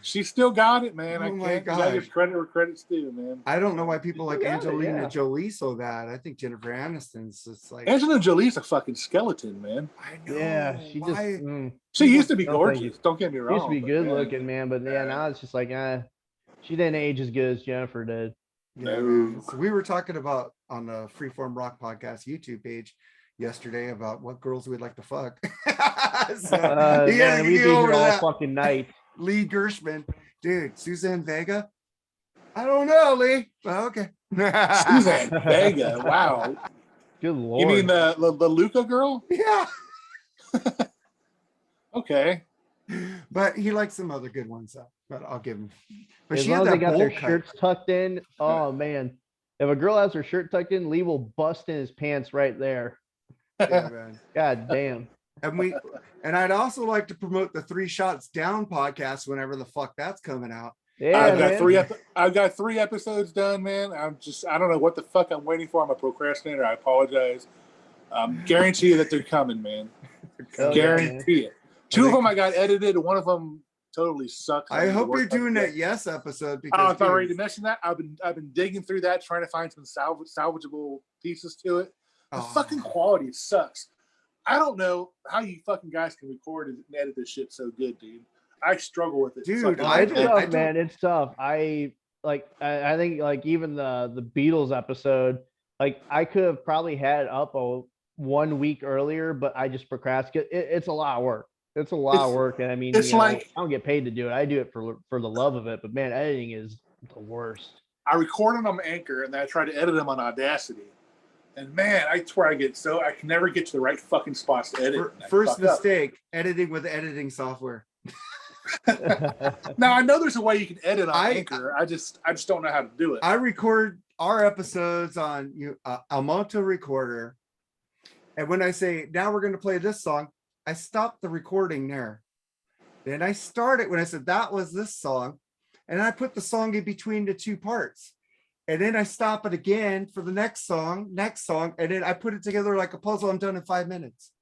She still got it, man. Oh my I gosh. give credit where credit's due, man. I don't know why people like got it, Angelina yeah. Jolie so bad. I think Jennifer Aniston's just like Angelina Jolie's a fucking skeleton, man. I know. Yeah, she just why- She used to be No, thank you. gorgeous. Don't get me She wrong. used to be but, good man, looking, man, but yeah, now it's just like she didn't age as good as Jennifer did. Yeah, man. So we were talking about on the Freeform Rock Podcast YouTube page yesterday about what girls we'd like to fuck. So, you gotta Man, we get be over here all that. fucking night. Lee Gershman, dude, Suzanne Vega. I don't know, Lee. Well, okay. Suzanne Vega. Wow. Good lord. You mean the Luca girl? Yeah, Okay. but he likes some other good ones though. But I'll give him. But As she long had as they that got bowl their cut. shirts tucked in, oh man. If a girl has her shirt tucked in, Lee will bust in his pants right there. Yeah, man. God damn. And I'd also like to promote the 3 Shots Down podcast whenever the fuck that's coming out. Yeah, I've got 3 episodes done, man. I don't know what the fuck I'm waiting for. I'm a procrastinator. I apologize. Guarantee you that they're coming, man. Hell yeah, Guarantee it. 2 of them I got edited. One of them totally sucks. I hope you're Work on doing it. that Yes episode Oh, because if I already mentioned that, I've been digging through that, trying to find some salvageable pieces to it. The fucking quality sucks. I don't know how you fucking guys can record and edit this shit so good, dude. I struggle with it. Dude, It's tough, man. It's tough. I think like even the Beatles episode, like I could have probably had up 1 week earlier, but I just procrastinated. It's a lot of work. It's a lot of work, and I mean, it's like I don't get paid to do it. I do it for the love of it. But man, editing is the worst. I record them on Anchor, and then I try to edit them on Audacity. And man, I swear I can never get to the right fucking spots to edit. First mistake, editing with editing software. Now I know there's a way you can edit on Anchor. I just don't know how to do it. I record our episodes on Almonto Recorder, and when I say now we're going to play this song, I stop the recording there. Then I start it when I said that was this song, and I put the song in between the two parts. And then I stop it again for the next song, and then I put it together like a puzzle. I'm done in 5 minutes.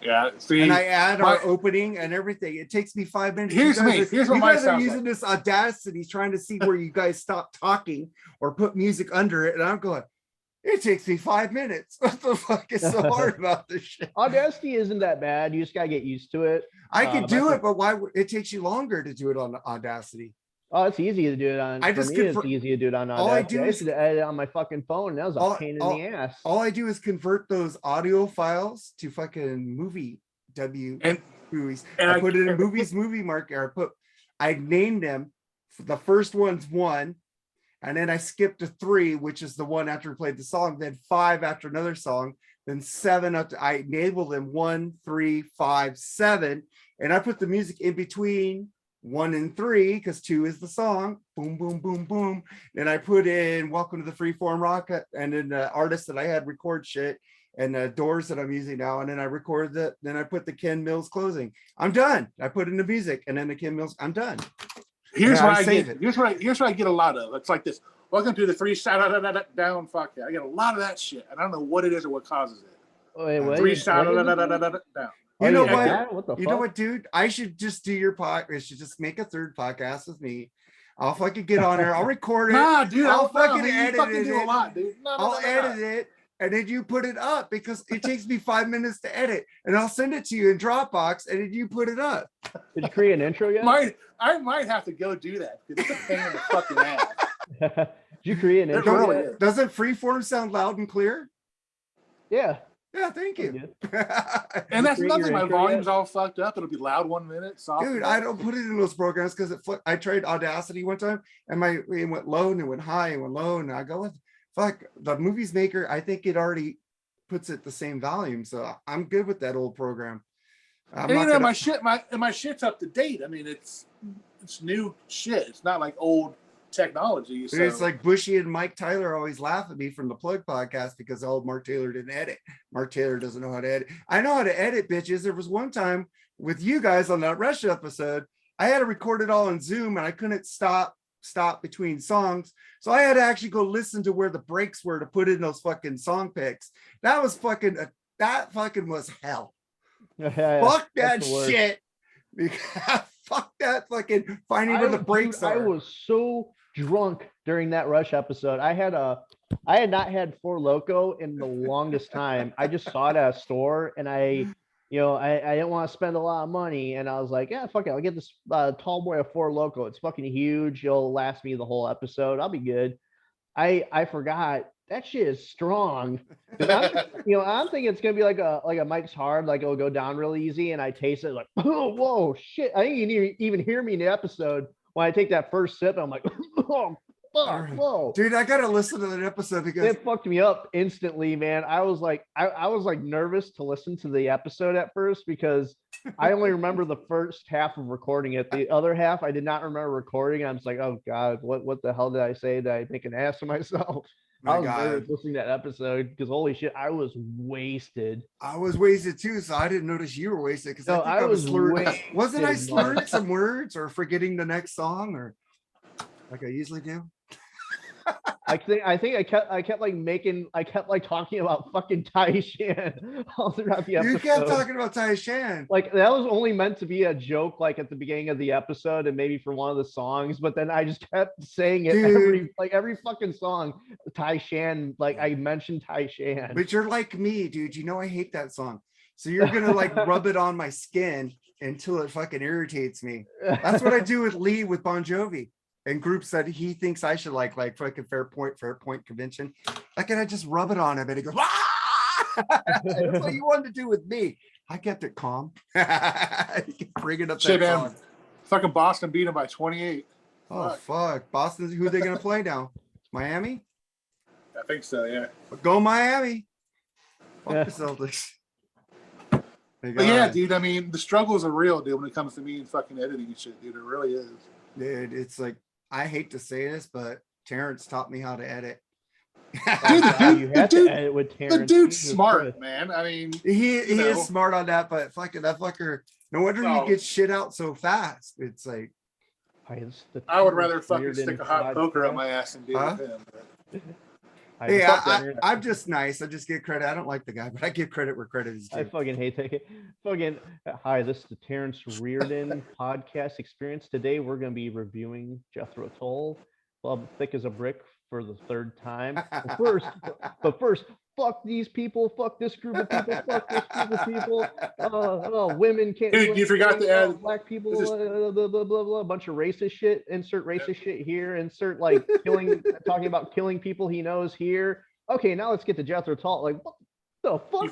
Yeah, see, and I add our opening and everything. It takes me 5 minutes. Here's what you my guys are sounds using this Audacity, trying to see where you guys stop talking or put music under it, and I'm going, it takes me 5 minutes. What the fuck is so hard about this shit? Audacity isn't that bad. You just gotta get used to it. I can do it, but why? It takes you longer to do it on Audacity. Oh, it's easy to do it on. It's easy to do it on Audacity. I used to edit it on my fucking phone, and that was a pain in the ass. All I do is convert those audio files to fucking movie movies. And I put it in movie marker. I named them. The first one's 1, and then I skipped to 3, which is the one after we played the song. Then 5 after another song. Then 7 up to, I enabled them 1, 3, 5, 7, and I put the music in between 1 and 3 because 2 is the song. Boom, boom, boom, boom. Then I put in Welcome to the Freeform Rocket, and then the artist that I had record shit, and the doors that I'm using now. And then I record that. Then I put the Ken Mills closing. I'm done. I put in the music, and then the Ken Mills. I'm done. Here's what I get. Here's what I get a lot of. It's like this. Welcome to the 3 down. Fuck yeah. I get a lot of that shit. I don't know what it is or what causes it. Wait, what? 3 down. You know what? What the fuck? You know what, dude? I should just do your podcast. I should just make a third podcast with me. I'll fucking get on there. I'll record it. Nah, dude. I'll fucking edit it. Do a lot, dude. I'll edit it, and then you put it up because it takes me 5 minutes to edit, and I'll send it to you in Dropbox, and then you put it up. Did you create an intro yet? I might have to go do that because it's a pain in the fucking ass. Did you create an intro yet? Doesn't Freeform sound loud and clear? Yeah. Yeah, thank you. And that's nothing. My volume's all fucked up. It'll be loud 1 minute. Soft. Dude, I don't put it in those programs because I tried Audacity one time, and it went low and it went high and went low, and I go with fuck the Movies Maker. I think it already puts it the same volume, so I'm good with that old program. My shit's up to date. I mean, it's new shit. It's not like old technology. So. It's like Bushy and Mike Tyler always laugh at me from the Plug podcast because old Mark Taylor didn't edit. Mark Taylor doesn't know how to edit. I know how to edit, bitches. There was one time with you guys on that Rush episode, I had to record it all on Zoom, and I couldn't stop between songs, so I had to actually go listen to where the breaks were to put in those fucking song picks. That was fucking was hell. Fuck that shit. Fuck that fucking finding where the breaks are. I was so drunk during that Rush episode. I had not had Four Loko in the longest time. I just saw it at a store, and I didn't want to spend a lot of money, and I was like, yeah, fuck it, I'll get this tall boy of Four Loko. It's fucking huge. It'll last me the whole episode. I'll be good. I forgot that shit is strong. I'm thinking it's gonna be like a Mike's Hard, like it'll go down really easy, and I taste it like, oh, whoa, shit. I think you didn't even hear me in the episode when I take that first sip. I'm like, oh, fuck, whoa, dude, I gotta listen to that episode because it fucked me up instantly, man. I was like, I was like nervous to listen to the episode at first because I only remember the first half of recording it. The other half I did not remember recording. I was like, oh god, what the hell did I say? Did I make an ass of myself? I was nervous listening to that episode because holy shit, I was wasted. I was wasted too, so I didn't notice you were wasted because I was slurring. Wasn't I slurring some words or forgetting the next song or like I usually do? I think I kept like talking about fucking Tai Shan all throughout the episode. You kept talking about Tai Shan. Like that was only meant to be a joke, like at the beginning of the episode and maybe for one of the songs, but then I just kept saying it every fucking song. Tai Shan, like I mentioned Tai Shan. But you're like me, dude. You know I hate that song. So you're gonna like rub it on my skin until it fucking irritates me. That's what I do with Lee with Bon Jovi and groups that he thinks I should like fucking Fair Point Convention. Like, and I just rub it on him and he goes, ah! That's what you wanted to do with me. I kept it calm. You can bring it up. Shit, man. Fucking Boston beat him by 28. Oh, fuck. Boston, who are they going to play now? Miami? I think so, yeah. Go Miami. Fuck the Celtics. But yeah, dude, I mean, the struggles are real, dude, when it comes to me and fucking editing and shit, dude. It really is. Dude, it's like, I hate to say this, but Terrence taught me how to edit. Dude, the dude's smart, man. I mean, he is smart on that, but fucking that fucker, no wonder he gets shit out so fast. It's like, I would rather fucking stick a hot poker up my ass and deal with him. But. Hey, I'm just nice. I just give credit. I don't like the guy, but I give credit where credit is due. I fucking hate that. Hi, this is the Terrence Reardon podcast experience. Today we're going to be reviewing Jethro Tull, Club Thick as a Brick for the third time. But first, fuck these people, fuck this group of people, fuck this group of people. Women can't. Dude, you forgot to add black people. Blah, blah, blah, blah. A bunch of racist shit. Insert racist shit here. Insert like talking about killing people he knows here. Okay, now let's get to Jethro Tull. Like, what the fuck? You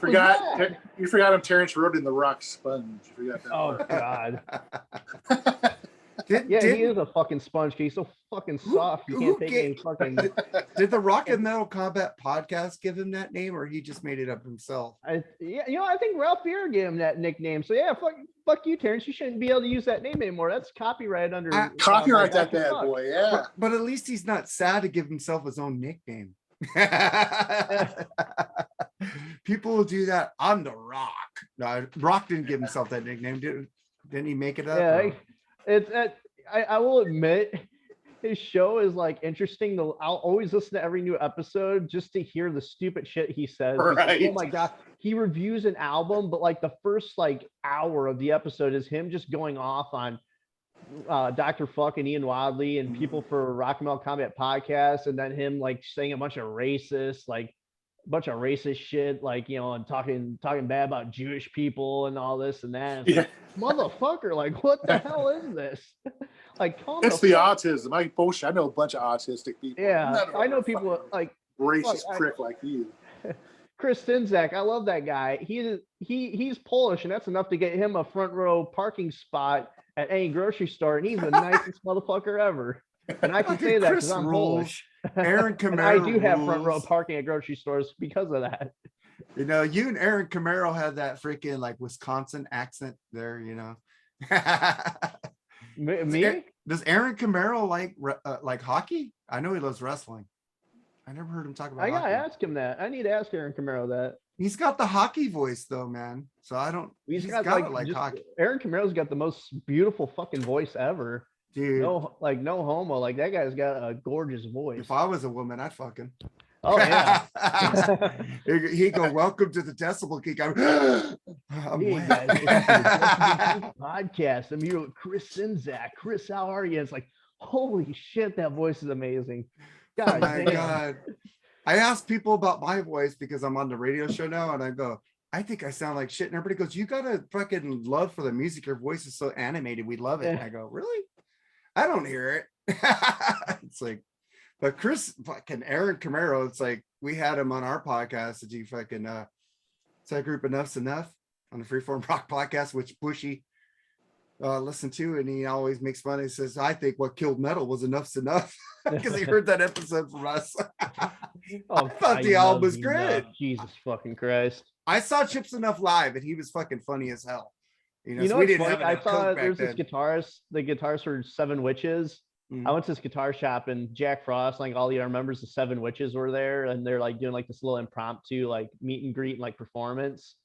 forgot him. Terrence Roden, the Rock Sponge. You forgot that. Oh God. He is a fucking sponge. He's so fucking soft. You can't take any fucking. Did the Rock and Metal Combat podcast give him that name, or he just made it up himself? I think Ralph Fear gave him that nickname. So yeah, fuck you, Terrence. You shouldn't be able to use that name anymore. That's copyright under. Copyright that bad boy, yeah. But at least he's not sad to give himself his own nickname. People will do that. I'm the Rock. No, Rock didn't give himself that nickname. Didn't he make it up? Yeah. I will admit his show is like interesting. I'll always listen to every new episode just to hear the stupid shit he says. Right. Because, oh my God, he reviews an album, but like the first like hour of the episode is him just going off on Dr. Fuck and Ian Wadley and people for Rock and Metal Combat podcast, and then him like saying a bunch of racist shit, like, you know, and talking bad about Jewish people and all this and that. Yeah. Like, motherfucker, like, what the hell is this? Like, it's the autism. I bullshit. I know a bunch of autistic people. Yeah, I know people like racist prick like you. Chris Sinzak, I love that guy. He's Polish, and that's enough to get him a front row parking spot at any grocery store, and he's the nicest motherfucker ever. And I can say that because I'm Polish. Aaron Camaro. And I do have front row parking at grocery stores because of that. You know, you and Aaron Camaro had that freaking like Wisconsin accent there, you know. Me? Does Aaron Camaro like hockey? I know he loves wrestling. I never heard him talk about hockey. I gotta ask him that. I need to ask Aaron Camaro that. He's got the hockey voice though, man. So I don't. He's got hockey. Aaron Camaro's got the most beautiful fucking voice ever. Dude. No homo. Like, that guy's got a gorgeous voice. If I was a woman, I'd fuck him. Oh yeah. He go, welcome to the Decibel Geek. I'm hey guys, the podcast. I'm here with Chris Sinzak. Chris, how are you? It's like, holy shit, that voice is amazing. God, oh my God. I ask people about my voice because I'm on the radio show now, and I go, I think I sound like shit. And everybody goes, you got a fucking love for the music. Your voice is so animated. We love it. And I go, really? I don't hear it. It's like, but Chris fucking Aaron Camaro, it's like we had him on our podcast to do fucking it's that group Enough's Enough on the Freeform Rock podcast, which Bushy listened to, and he always makes fun. He says, I think what killed metal was Enough's Enough, because he heard that episode from us. I thought the album was great. Jesus fucking Christ. I saw Chips Enough live, and he was fucking funny as hell. You know, so we didn't have I saw there's this guitarist, the guitarist for Seven Witches. I went to this guitar shop, and Jack Frost, like all the other members of Seven Witches were there, and they're like doing like this little impromptu like meet and greet and like performance.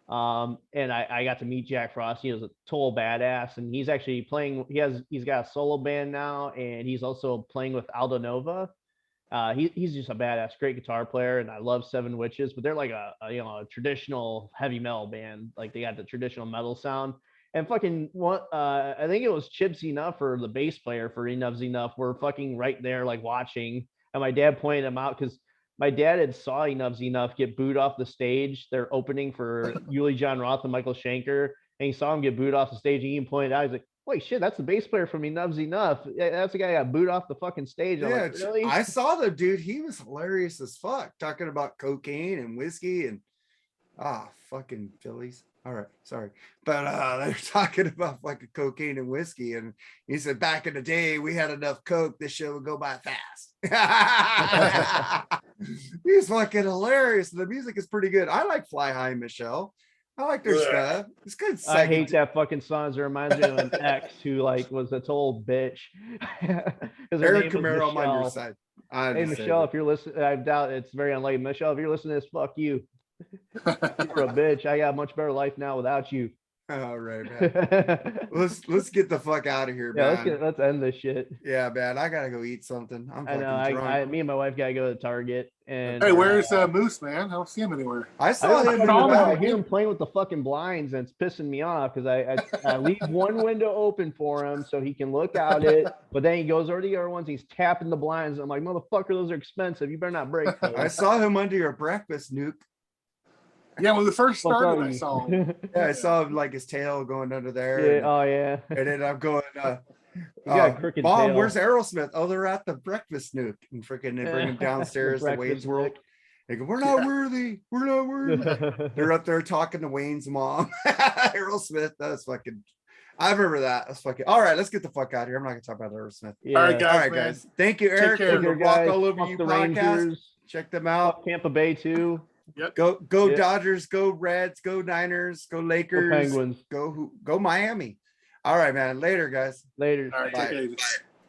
And I got to meet Jack Frost. He was a total badass, and he's actually playing. He's got a solo band now, and he's also playing with Aldo Nova. He's just a badass, great guitar player, and I love Seven Witches. But they're like a traditional heavy metal band. Like they got the traditional metal sound. And fucking what? I think it was Chips Enough or the bass player for Enough's Enough. Were fucking right there, like watching, and my dad pointed him out because my dad had saw Enough's Enough get booed off the stage. They're opening for Yuli John Roth and Michael Schenker, and he saw him get booed off the stage. And he pointed out, he's like, "Wait, shit, that's the bass player from Enough's Enough. That's the guy that got booed off the fucking stage." I'm Yeah, like, really? I saw the dude. He was hilarious as fuck, talking about cocaine and whiskey and fucking Phillies. All right, sorry, but they're talking about fucking cocaine and whiskey, and he said back in the day we had enough coke, this shit would go by fast. He's fucking hilarious. The music is pretty good. I like Fly High, Michelle. I like their stuff. It's good. I hate that fucking song. It reminds me of an ex who like was a total bitch. Eric Camaro, I'm on your side. Hey Michelle, if you're listening, I doubt it's very unlikely. Michelle, if you're listening to this, fuck you. You're a bitch. I got a much better life now without you. All right, man. let's get the fuck out of here, man. Let's end this shit. Yeah, man. I gotta go eat something. I'm I know. drunk. Me and my wife gotta go to Target. And hey, where's Moose, man? I don't see him anywhere. I saw him. I hear him playing with the fucking blinds, and it's pissing me off because I leave one window open for him so he can look out it, but then he goes over to the other ones. He's tapping the blinds. I'm like, motherfucker, those are expensive. You better not break those. I saw him under your breakfast, Nuke. Yeah, when we first started, I saw him. Yeah, I saw him like his tail going under there. Yeah, oh yeah. And then I'm going, got a crooked Mom, tail. where's Aerosmith? Oh, they're at the breakfast Nuke. And freaking they bring him downstairs to Wayne's World. They go, we're not worthy. We're not worthy. They're up there talking to Wayne's mom. Aerosmith. That's fucking. I remember that. That's fucking. All right, let's get the fuck out of here. I'm not gonna talk about Aerosmith. Yeah. All right, guys. All right, guys. Thank you, Eric. care. For the Guys. Walk All Over Fuck You the podcast. Rangers. Check them out. Fuck Tampa Bay too. Yep. Go Yeah. Dodgers, go Reds, go Niners, go Lakers, Penguins. go Miami. All right, man. Later, guys. Later. All right, Bye. take it easy.